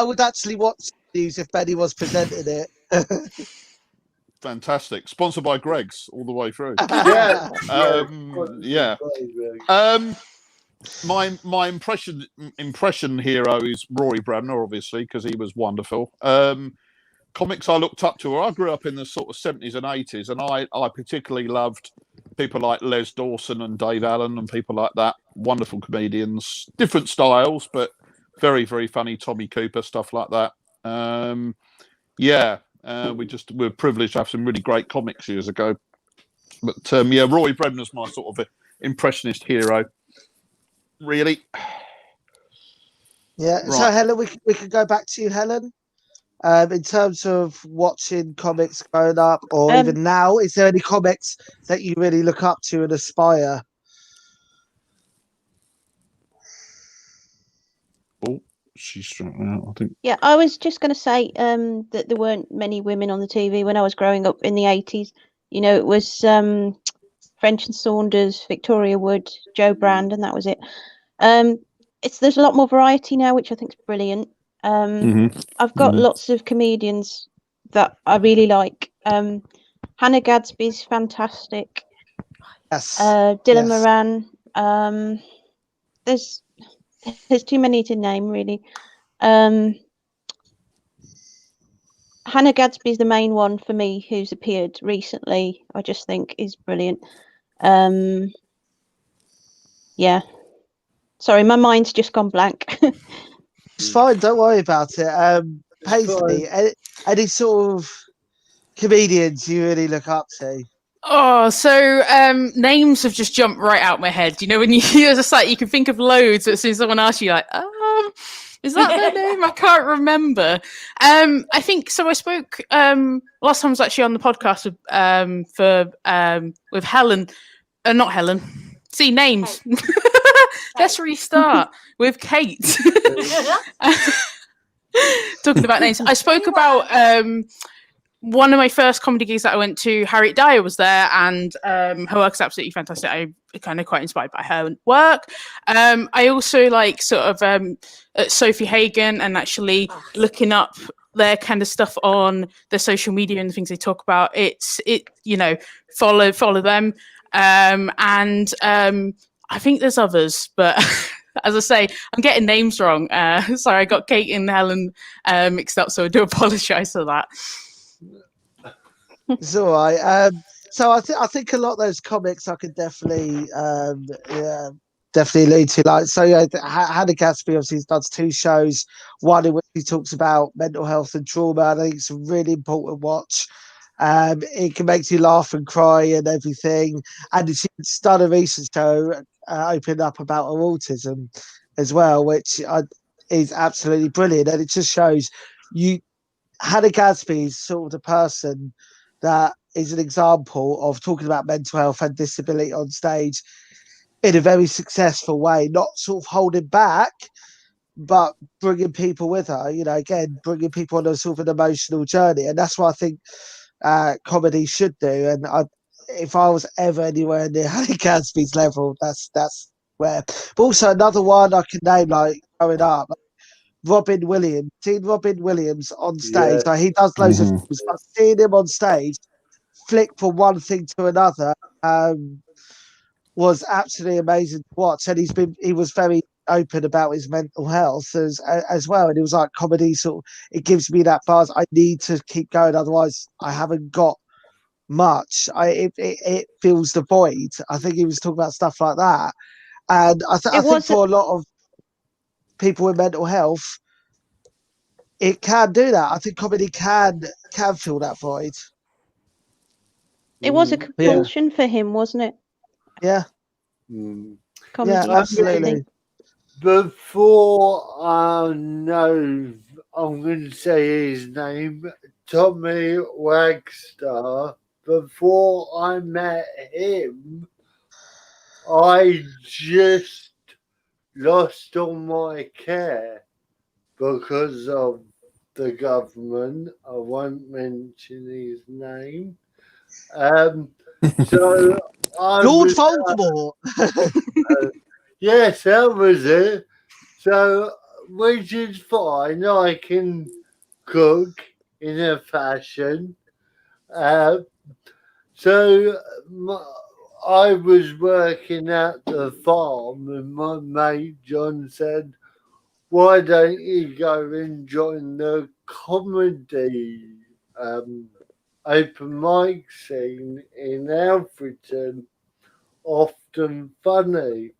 A: would actually watch the news if Benny was presenting it.
D: Fantastic. Sponsored by Greg's all the way through.
B: Yeah.
D: My impression hero is Rory Bremner, obviously, because he was wonderful. Comics I looked up to, I grew up in the sort of 70s and 80s, and I particularly loved people like Les Dawson and Dave Allen and people like that. Wonderful comedians, different styles, but very, very funny. Tommy Cooper, stuff like that. We're privileged to have some really great comics years ago. But Rory Bremner's my sort of impressionist hero. Really?
A: Yeah. Right. So Helen, we could go back to you, Helen. In terms of watching comics growing up, or even now, is there any comics that you really look up to and aspire?
D: Oh, she's strung out, I think.
E: Yeah, I was just going to say that there weren't many women on the TV when I was growing up in the 80s. You know, it was French and Saunders, Victoria Wood, Joe Brand, and that was it. There's a lot more variety now, which I think is brilliant. I've got lots of comedians that I really like. Hannah Gadsby's fantastic.
A: Yes.
E: Dylan Moran. There's too many to name, really. Hannah Gadsby's the main one for me, who's appeared recently. I just think is brilliant. Yeah. Sorry, my mind's just gone blank.
A: It's fine, don't worry about it. Paisley, any sort of comedians you really look up to?
F: Oh, so names have just jumped right out my head. You know, when you're just like, you can think of loads, but as soon as someone asks you, like, is that their name? I can't remember. I think so. I spoke last time I was actually on the podcast with Helen, not Helen. See, names. Let's restart with Kate. Talking about names, I spoke about one of my first comedy gigs that I went to. Harriet Dyer was there, and her work's absolutely fantastic. I'm kind of quite inspired by her work. I also like sort of Sophie Hagen, and actually looking up their kind of stuff on their social media and the things they talk about. Follow them. I think there's others, but as I say, I'm getting names wrong. Sorry, I got Kate and Helen mixed up, so I do apologise for that.
A: It's all right. So I think a lot of those comics I could definitely allude to. Like, so Hannah Gadsby obviously does 2 shows. One in which he talks about mental health and trauma. I think it's a really important watch. It can make you laugh and cry and everything. And she's done a recent show opening up about her autism as well, which is absolutely brilliant. And it just shows Hannah Gadsby is sort of the person that is an example of talking about mental health and disability on stage in a very successful way, not sort of holding back, but bringing people with her, you know, again, bringing people on a sort of an emotional journey. And that's what I think comedy should do. And if I was ever anywhere near Harry Gatsby's level, that's where. But also another one I can name, like growing up, like Robin Williams. Seeing Robin Williams on stage,
B: Yeah.
A: like he does loads of things, but seeing him on stage flick from one thing to another was absolutely amazing to watch. And he was very open about his mental health as well. And it was like comedy sort of, it gives me that buzz. I need to keep going, otherwise I haven't got much. It fills the void. I think he was talking about stuff like that. And I think for a lot of people with mental health, it can do that. I think comedy can fill that void.
G: It was a compulsion for him, wasn't it?
A: Yeah.
G: Comedy,
A: yeah, absolutely.
B: Before I know, I'm going to say his name, Tommy Wagstar. Before I met him, I just lost all my care because of the government. I won't mention his name. So
A: Lord Voldemort.
B: Yes, that was it. So, which is fine. I can cook in a fashion. So, I was working at the farm, and my mate John said, "Why don't you go and join the comedy open mic scene in Alfreton? Often funny."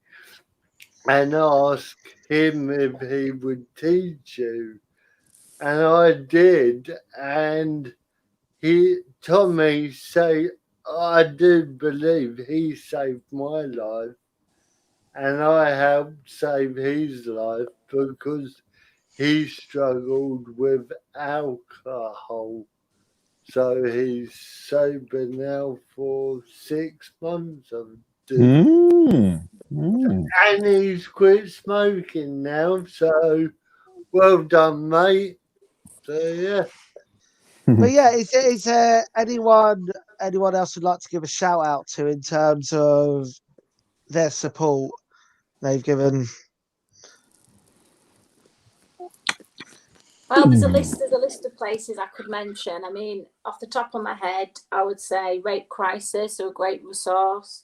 B: And ask him if he would teach you. And I did. And Tommy say, I do believe he saved my life. And I helped save his life because he struggled with alcohol. So he's sober now for 6 months. And he's quit smoking now, so well done, mate. So yeah.
A: But yeah, is there anyone else would like to give a shout out to in terms of their support they've given?
C: Well, there's a list of places I could mention. I mean, off the top of my head, I would say Rape Crisis are a great resource.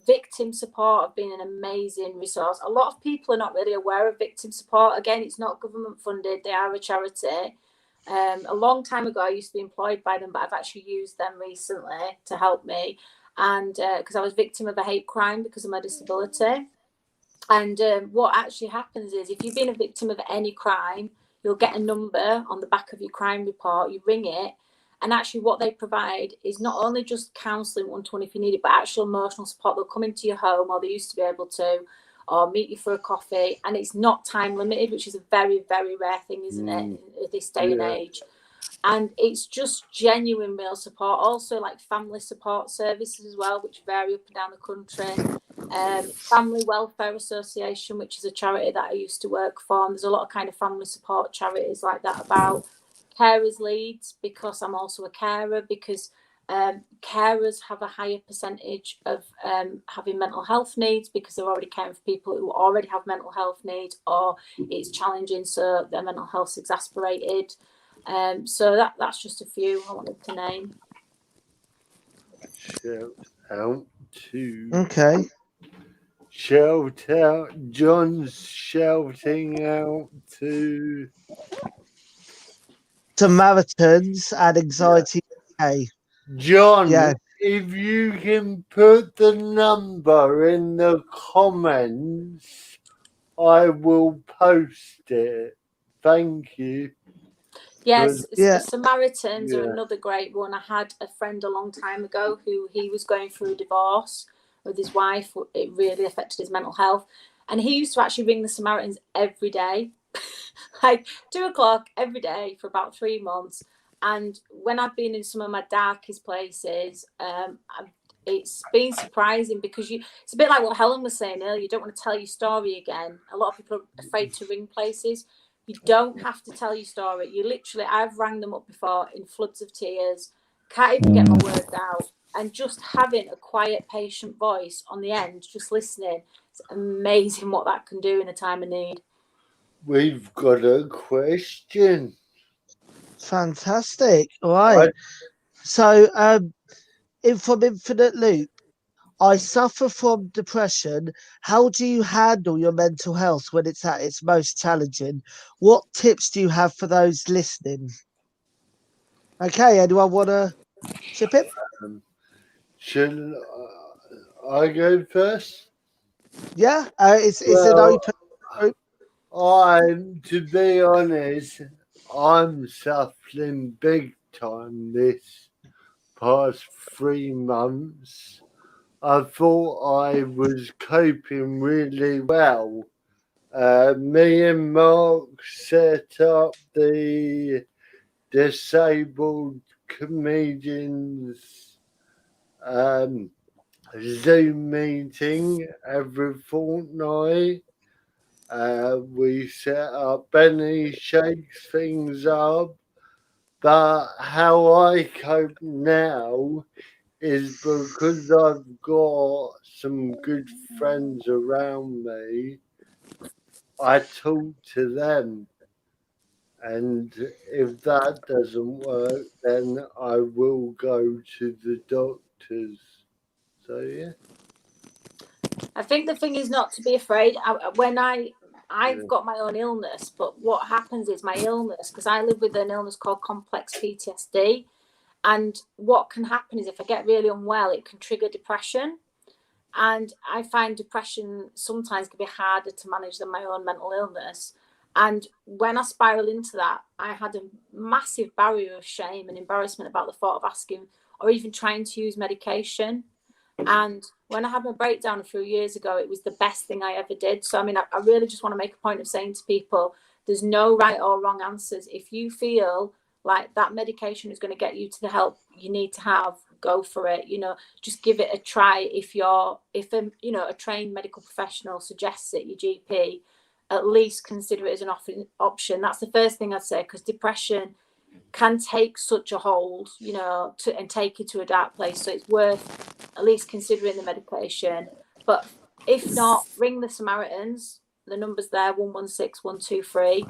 C: Victim support have been an amazing resource. A lot of people are not really aware of victim support. Again, it's not government funded. They are a charity. A long time ago, I used to be employed by them, but I've actually used them recently to help me. And because I was victim of a hate crime because of my disability. And what actually happens is if you've been a victim of any crime, you'll get a number on the back of your crime report, you ring it, and actually what they provide is not only just counselling one-to-one if you need it, but actual emotional support. They'll come into your home, or they used to be able to, or meet you for a coffee, and it's not time limited, which is a very, very rare thing, isn't it, at this day and age. And it's just genuine real support. Also, like family support services as well, which vary up and down the country. Family Welfare Association, which is a charity that I used to work for. And there's a lot of kind of family support charities like that about. Carers Leads, because I'm also a carer, because carers have a higher percentage of having mental health needs because they're already caring for people who already have mental health needs, or it's challenging, so their mental health's exasperated. So that's just a few I wanted to name.
B: Shout out to.
A: Okay.
B: Shout out. John's shouting out to.
A: Samaritans and Anxiety UK.
B: John, if you can put the number in the comments, I will post it. Thank you.
C: Yes, Samaritans are another great one. I had a friend a long time ago who he was going through a divorce with his wife. It really affected his mental health. And he used to actually ring the Samaritans every day, like 2:00 every day for about 3 months. And when I've been in some of my darkest places, it's been surprising because it's a bit like what Helen was saying earlier. You don't want to tell your story again. A lot of people are afraid to ring places. You don't have to tell your story. You literally, I've rang them up before in floods of tears, can't even get my words out. And just having a quiet, patient voice on the end, just listening, it's amazing what that can do in a time of need.
B: We've got a question.
A: Fantastic. All right. So, from Infinite Loop, I suffer from depression. How do you handle your mental health when it's at its most challenging? What tips do you have for those listening? Okay, anyone want to chip in?
B: Should I go first?
A: Yeah, it's an open group.
B: To be honest, I'm suffering big time this past 3 months. I thought I was coping really well. Me and Mark set up the disabled comedians Zoom meeting every fortnight. We set up, Benny shakes things up, but how I cope now is because I've got some good friends around me. I talk to them, and if that doesn't work, then I will go to the doctors. So yeah.
C: I think the thing is not to be afraid. I've got my own illness, but what happens is my illness, because I live with an illness called complex PTSD, and what can happen is if I get really unwell, it can trigger depression. And I find depression sometimes can be harder to manage than my own mental illness. And when I spiral into that, I had a massive barrier of shame and embarrassment about the thought of asking or even trying to use medication. And when I had my breakdown a few years ago, it was the best thing I ever did. So, I mean, I really just want to make a point of saying to people, there's no right or wrong answers. If you feel like that medication is going to get you to the help you need to have, go for it. You know, just give it a try. If a trained medical professional suggests it, your GP, at least consider it as an option. That's the first thing I'd say, because depression can take such a hold, you know, and take you to a dark place. So it's worth at least considering the medication. But if not, ring the Samaritans. The number's there, 116 123,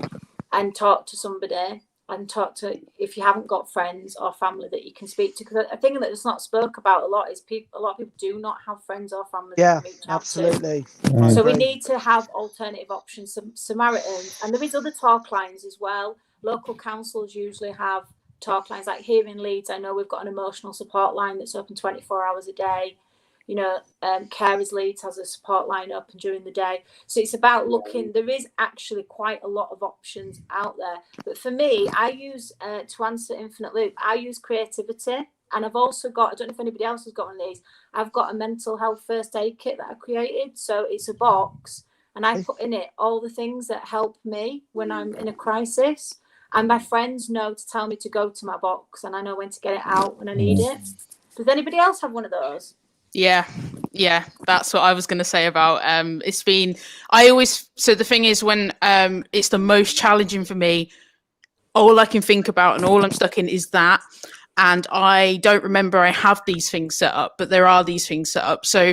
C: and talk to somebody. And talk to, if you haven't got friends or family that you can speak to, because a thing that is not spoke about a lot is a lot of people do not have friends or family.
A: Yeah, absolutely.
C: So we need to have alternative options. Samaritans, and there is other talk lines as well. Local councils usually have talk lines, like here in Leeds. I know we've got an emotional support line that's open 24 hours a day. You know, Carers Leeds has a support line open during the day. So it's about looking. There is actually quite a lot of options out there. But for me, I use, to answer Infinite Loop, I use creativity. And I've also got, I don't know if anybody else has got one of these, I've got a mental health first aid kit that I created. So it's a box, and I put in it all the things that help me when I'm in a crisis. And my friends know to tell me to go to my box, and I know when to get it out when I need it. Does anybody else have one of those?
F: Yeah, that's what I was going to say about so the thing is, when it's the most challenging for me, all I can think about and all I'm stuck in is that, and I don't remember I have these things set up, but there are these things set up. So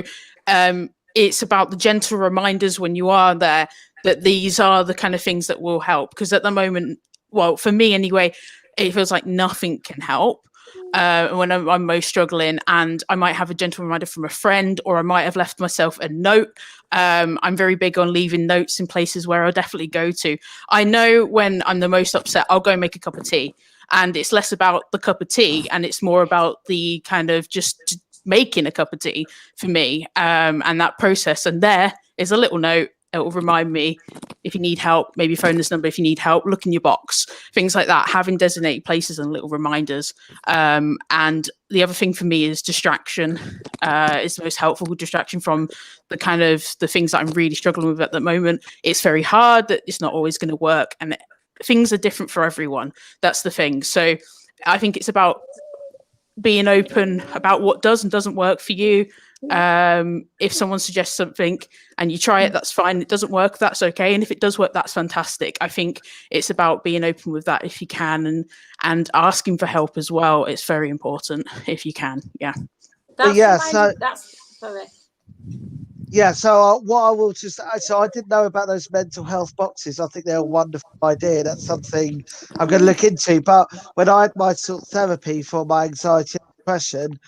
F: it's about the gentle reminders when you are there that these are the kind of things that will help, because at the moment, well, for me anyway, it feels like nothing can help. When I'm most struggling, and I might have a gentle reminder from a friend, or I might have left myself a note. I'm very big on leaving notes in places where I'll definitely go to. I know when I'm the most upset, I'll go and make a cup of tea, and it's less about the cup of tea and it's more about the kind of just making a cup of tea for me, and that process. And there is a little note. It will remind me, if you need help, maybe phone this number if you need help, look in your box, things like that, having designated places and little reminders. And the other thing for me is distraction is the most helpful distraction from the kind of the things that I'm really struggling with at the moment. It's very hard, that it's not always going to work, and things are different for everyone. That's the thing. So I think it's about being open about what does and doesn't work for you. If someone suggests something and you try it, that's fine. It doesn't work, that's okay. And if it does work, that's fantastic. I think it's about being open with that if you can, and asking for help as well. It's very important if you can. Yeah.
C: Sorry.
A: Yeah, so what I will just so I didn't know about those mental health boxes. I think they're a wonderful idea. That's something I'm going to look into. But when I had my sort of therapy for my anxiety and depression,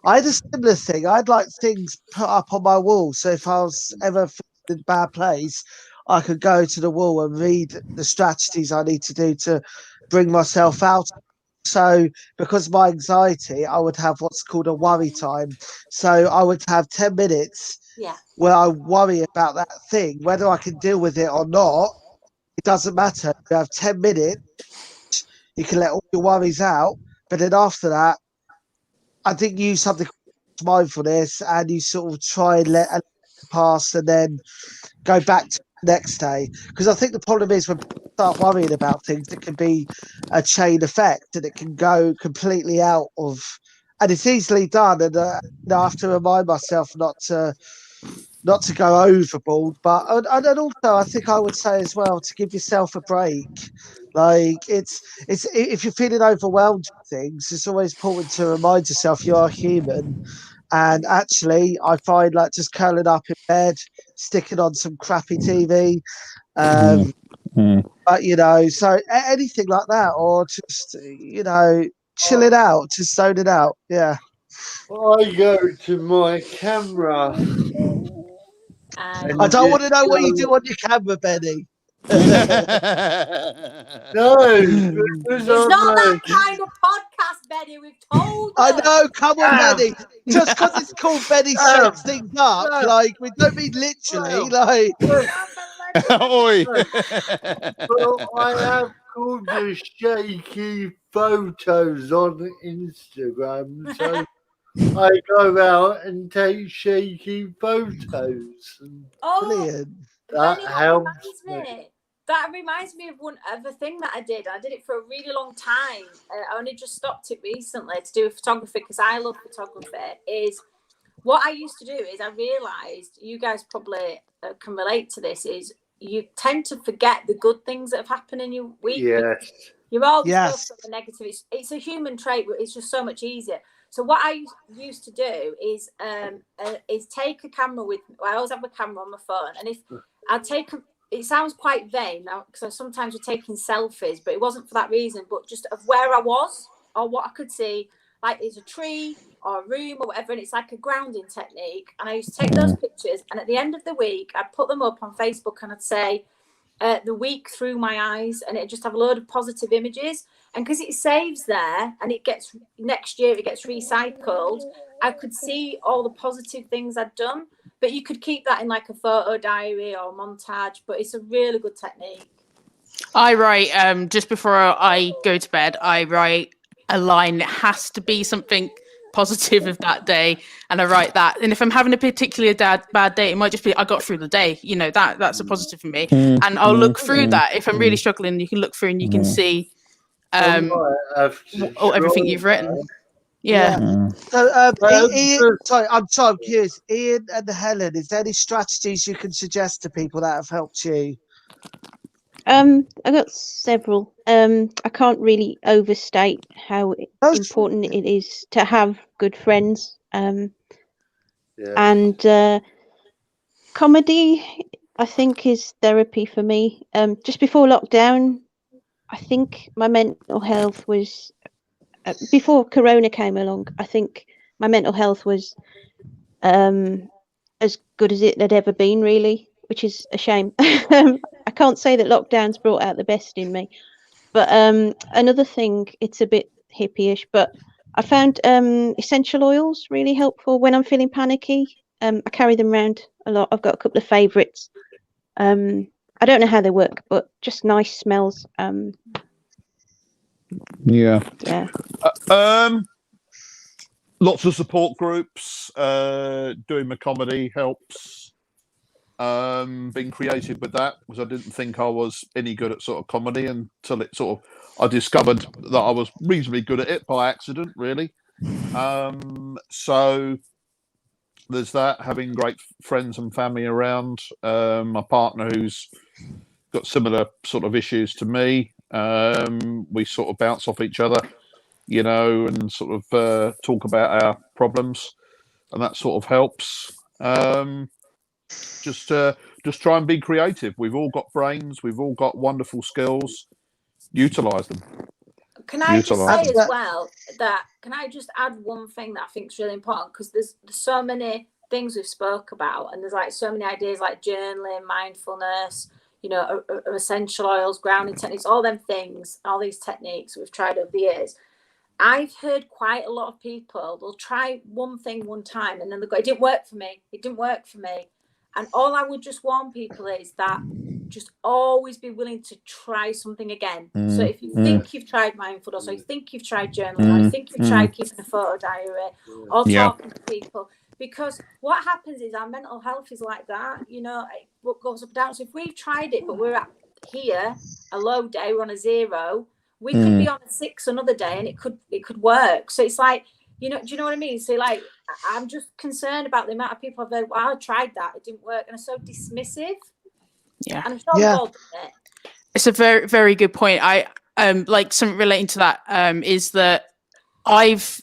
A: I had a similar thing. I'd like things put up on my wall. So if I was ever in a bad place, I could go to the wall and read the strategies I need to do to bring myself out. So because of my anxiety, I would have what's called a worry time. So I would have 10 minutes where I worry about that thing, whether I can deal with it or not. It doesn't matter. You have 10 minutes. You can let all your worries out. But then after that, I think use something called mindfulness, and you sort of try and let it pass and then go back to the next day. Because I think the problem is when people start worrying about things, it can be a chain effect and it can go completely out of, and it's easily done. And I have to remind myself not to go overboard, but and also I think I would say as well to give yourself a break. Like it's if you're feeling overwhelmed with things, it's always important to remind yourself you are human. And actually, I find like just curling up in bed, sticking on some crappy TV, but so anything like that, or just chilling out, just zoning out. Yeah.
B: I go to my camera.
A: I don't want to know what you do on your camera, Benny.
B: No,
C: it's not that kind of podcast, Benny. We've told you.
A: I know. Come on, Benny. Just because it's called Benny Sets Things Up, like we don't mean literally. Like,
D: Oi.
B: well, I have called the shaky photos on Instagram, so I go out and take shaky photos.
A: Brilliant.
B: That helps me.
C: That reminds me of one other thing that I did. I did it for a really long time. I only just stopped it recently to do with photography because I love photography. Is what I used to do is I realised, you guys probably can relate to this, is you tend to forget the good things that have happened in your week.
B: Yes.
C: You're always focused on the negative. It's a human trait, but it's just so much easier. So what I used to do is take a camera with me. I always have a camera on my phone, and if I take it sounds quite vain now because sometimes we're taking selfies, but it wasn't for that reason, but just of where I was or what I could see, like it's a tree or a room or whatever, and it's like a grounding technique. And I used to take those pictures, and at the end of the week, I'd put them up on Facebook and I'd say, the week through my eyes, and it'd just have a load of positive images. And because it saves there and it gets next year, it gets recycled, I could see all the positive things I'd done. But you could keep that in like a photo diary or montage, but it's a really good technique.
F: I write, just before I go to bed, I write a line that has to be something positive of that day, and I write that. And if I'm having a particularly bad day, it might just be I got through the day. That's a positive for me. And I'll look through that. If I'm really struggling, you can look through and you can see everything you've written. Yeah.
A: So, Ian, I'm curious. Ian and Helen, is there any strategies you can suggest to people that have helped you?
G: I got several. I can't really overstate how important it is to have good friends. And comedy, I think, is therapy for me. Just before lockdown, I think my mental health was, before Corona came along, I think my mental health was as good as it had ever been, really, which is a shame. I can't say that lockdown's brought out the best in me. But another thing, it's a bit hippie-ish, but I found essential oils really helpful when I'm feeling panicky. I carry them around a lot. I've got a couple of favourites. I don't know how they work, but just nice smells.
D: Yeah.
G: Yeah.
D: Lots of support groups. Doing my comedy helps. Being creative with that, because I didn't think I was any good at sort of comedy until I discovered that I was reasonably good at it by accident, really. So there's that, having great friends and family around. My partner, who's got similar sort of issues to me, we sort of bounce off each other, you know, and sort of talk about our problems, and that sort of helps. Just try and be creative. We've all got brains. We've all got wonderful skills. Utilize them.
C: Can I just say as well that, can I just add one thing that I think is really important? Because there's so many things we've spoke about, and there's like so many ideas like journaling, mindfulness, you know, essential oils, grounding techniques, all them things, all these techniques we've tried over the years. I've heard quite a lot of people, they'll try one thing one time and then they'll go, it didn't work for me. It didn't work for me. And all I would just warn people is that just always be willing to try something again. So if you think you've tried mindfulness, or you think you've tried journaling, or you think you've tried keeping a photo diary, or talking to people, because what happens is our mental health is like that, you know, what goes up and down. So if we've tried it, but we're at here, a low day, we're on a 0, we could be on a 6 another day, and it could work. So it's like, you know, do you know what I mean? So like, I'm just concerned about the amount of people I've heard, well, I tried that, it didn't work, and are so dismissive.
F: Yeah.
C: And I'm sure we've all done it.
F: It's a very, very good point. I like something relating to that is that I've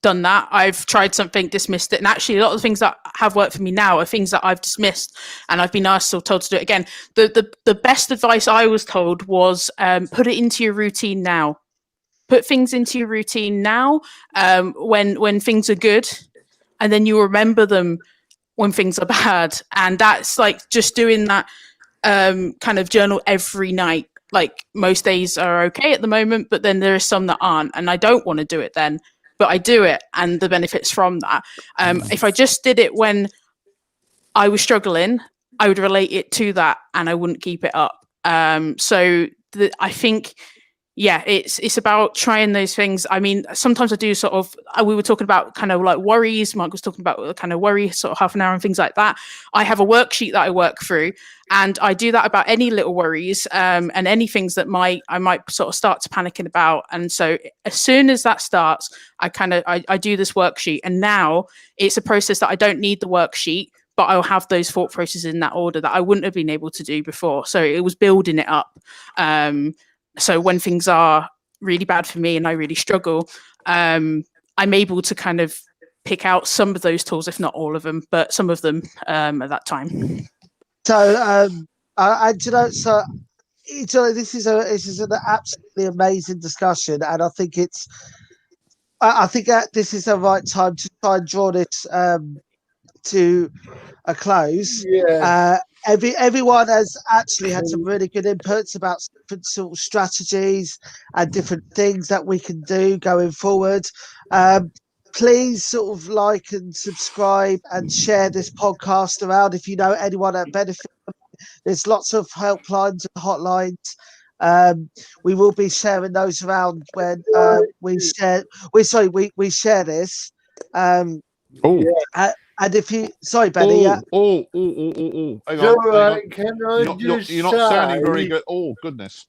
F: done that. I've tried something, dismissed it, and actually a lot of the things that have worked for me now are things that I've dismissed, and I've been asked or told to do it again. The best advice I was told was put it into your routine now. Put things into your routine now when things are good, and then you remember them when things are bad. And that's like just doing that kind of journal every night. Like most days are okay at the moment, but then there are some that aren't, and I don't want to do it then, but I do it, and the benefits from that. If I just did it when I was struggling, I would relate it to that, and I wouldn't keep it up. I think, yeah, it's about trying those things. I mean, sometimes I do sort of, we were talking about kind of like worries. Mark was talking about kind of worry, sort of half an hour and things like that. I have a worksheet that I work through, and I do that about any little worries and any things that I might sort of start to panicking about. And so as soon as that starts, I do this worksheet, and now it's a process that I don't need the worksheet, but I'll have those thought processes in that order that I wouldn't have been able to do before. So it was building it up. So when things are really bad for me and I really struggle, I'm able to kind of pick out some of those tools, if not all of them, but some of them at that time.
A: So, this is an absolutely amazing discussion, and I think this is the right time to try and draw this to a close.
B: Yeah.
A: Everyone has actually had some really good inputs about different sort of strategies and different things that we can do going forward. Please sort of like and subscribe and share this podcast around if you know anyone that benefits. There's lots of helplines and hotlines. We will be sharing those around when we share this. And if you, sorry, Benny.
D: Hang on.
B: Can I
D: you're not sounding very good. Oh goodness.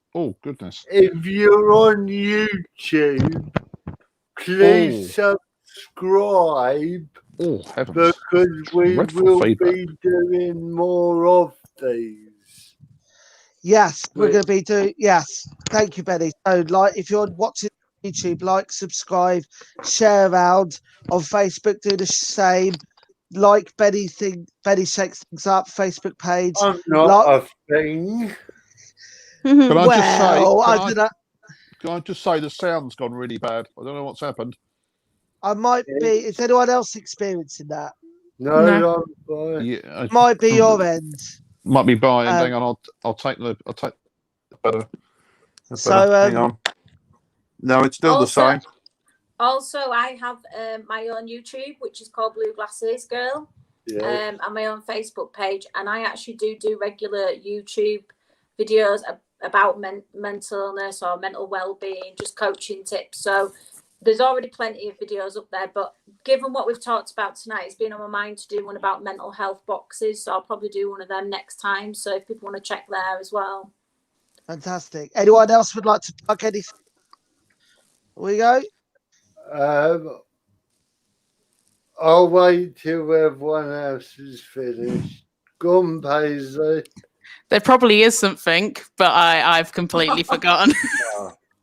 B: If you're on YouTube, please subscribe.
D: Oh heavens!
B: Because we will be doing more of these.
A: Yes, we're going to be doing. Yes, thank you, Benny. So, like, if you're watching YouTube, like, subscribe, share around on Facebook. Do the same. Like Benny shakes things up. Facebook page.
B: I'm not a thing.
D: Can I just say the sound's gone really bad? I don't know what's happened.
A: I might be. Is anyone else experiencing that?
B: No.
D: Yeah,
A: might be your end.
D: Might be by end. Hang on, I'll take the better.
A: So
D: hang on. No, it's still the same.
C: Also, I have my own YouTube, which is called Blue Glasses Girl, and my own Facebook page. And I actually do regular YouTube videos about mental illness or mental well-being, just coaching tips. So there's already plenty of videos up there. But given what we've talked about tonight, it's been on my mind to do one about mental health boxes. So I'll probably do one of them next time. So if people want to check there as well.
A: Fantastic. Anyone else would like to plug anything? Here we go.
B: I'll wait till everyone else is finished. Go on, Paisley.
F: There probably is something, but I've completely forgotten.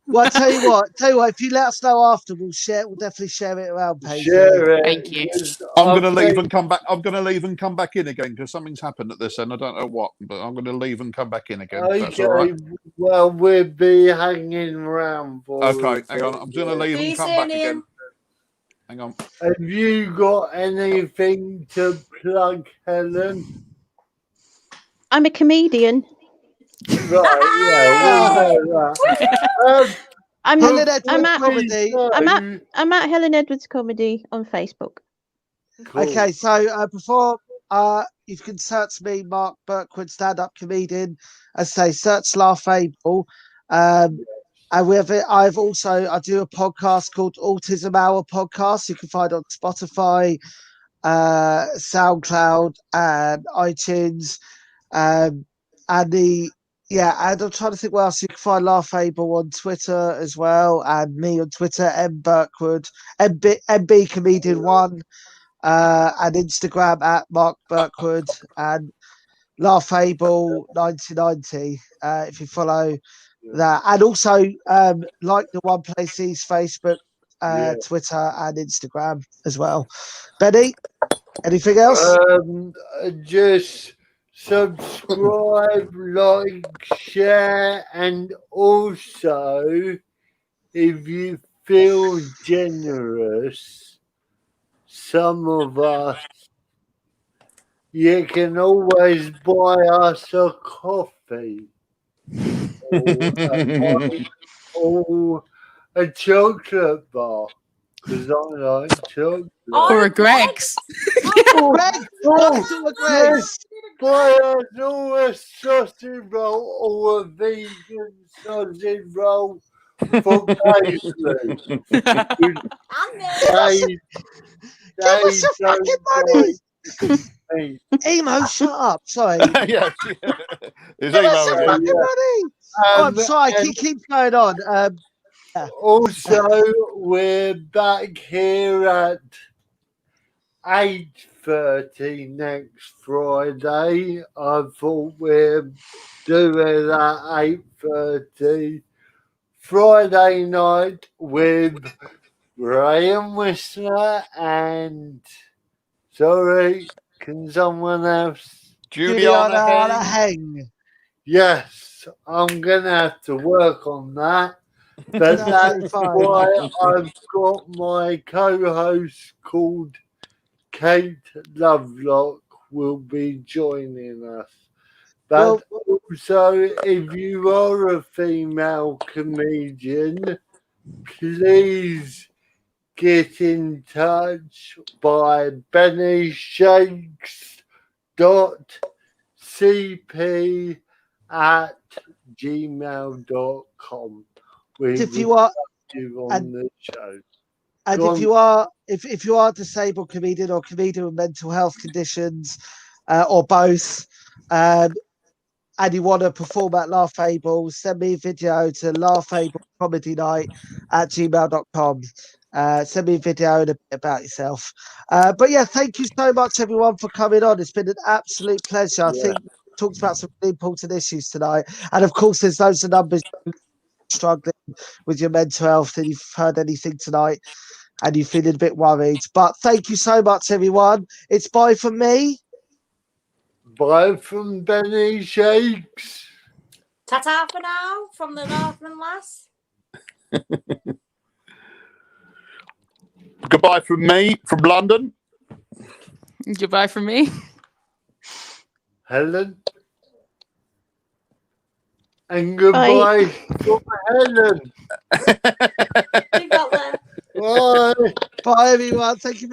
A: Well, I tell you what. If you let us know after, we'll definitely share it around, Paisley.
B: Share it.
F: Thank you.
D: I'm going to leave and come back. I'm going to leave and come back in again because something's happened at this end. I don't know what, but I'm going to leave and come back in again. That's all right.
B: Well, we'll be hanging around for
D: Okay, hang on. I'm going to leave and come back again. Hang on.
B: Have you got anything to plug, Helen?
G: I'm a comedian.
B: Right, yeah, we know that.
G: I'm
A: Helen
G: at
A: Edwards Comedy.
G: I'm at Helen Edwards Comedy on Facebook.
B: Cool.
A: Okay, so before you can search me, Mark Burkwood, stand-up comedian. As I say, search Laugh Able. And with it, I do a podcast called Autism Hour Podcast. You can find it on Spotify, SoundCloud, and iTunes. And I'm trying to think what else. You can find Laugh Able on Twitter as well, and me on Twitter, M Burkwood, MB Comedian 1, and Instagram at Mark Burkwood, and Laugh Able 1990. If you follow that, and also like the One Place East Facebook, Twitter, and Instagram as well. Benny, anything else?
B: Just subscribe, like, share, and also, if you feel generous, some of us, you can always buy us a coffee or a chocolate bar, because I like chocolate.
F: Or a Greg's.
B: Buy us all a sausage roll or a vegan sausage roll for Paisley.
A: Give us your fucking money! Emo, shut up. Sorry.
D: Yeah.
A: Give us your fucking money! I'm sorry, keep going on.
B: Also, we're back here at 8:30 next Friday. I thought we're doing at 8:30 Friday night with Graham Whistler and can someone else?
A: Juliana Heng.
B: Yes, I'm gonna have to work on that. But that's why I've got my co-host called Kate Lovelock will be joining us. But also, if you are a female comedian, please get in touch by bennyshakes.cp@gmail.com.
A: If you are
B: on the show.
A: And if you are a disabled comedian or comedian with mental health conditions or both, and you want to perform at Laugh Able, send me a video to laughablecomedy@gmail.com. Send me a video and a bit about yourself. But yeah, thank you so much, everyone, for coming on. It's been an absolute pleasure. I think we talked about some really important issues tonight. And of course, there's loads of numbers struggling with your mental health and you've heard anything tonight and you're feeling a bit worried. But thank you so much, everyone. It's bye from me.
B: Bye from Benny Shakes.
C: Ta-ta for now from the Northern Lass.
D: Goodbye from me from London.
F: Goodbye from me.
B: Helen. And goodbye from Helen.
C: You got there.
B: Bye.
A: Bye, everyone. Thank you very much.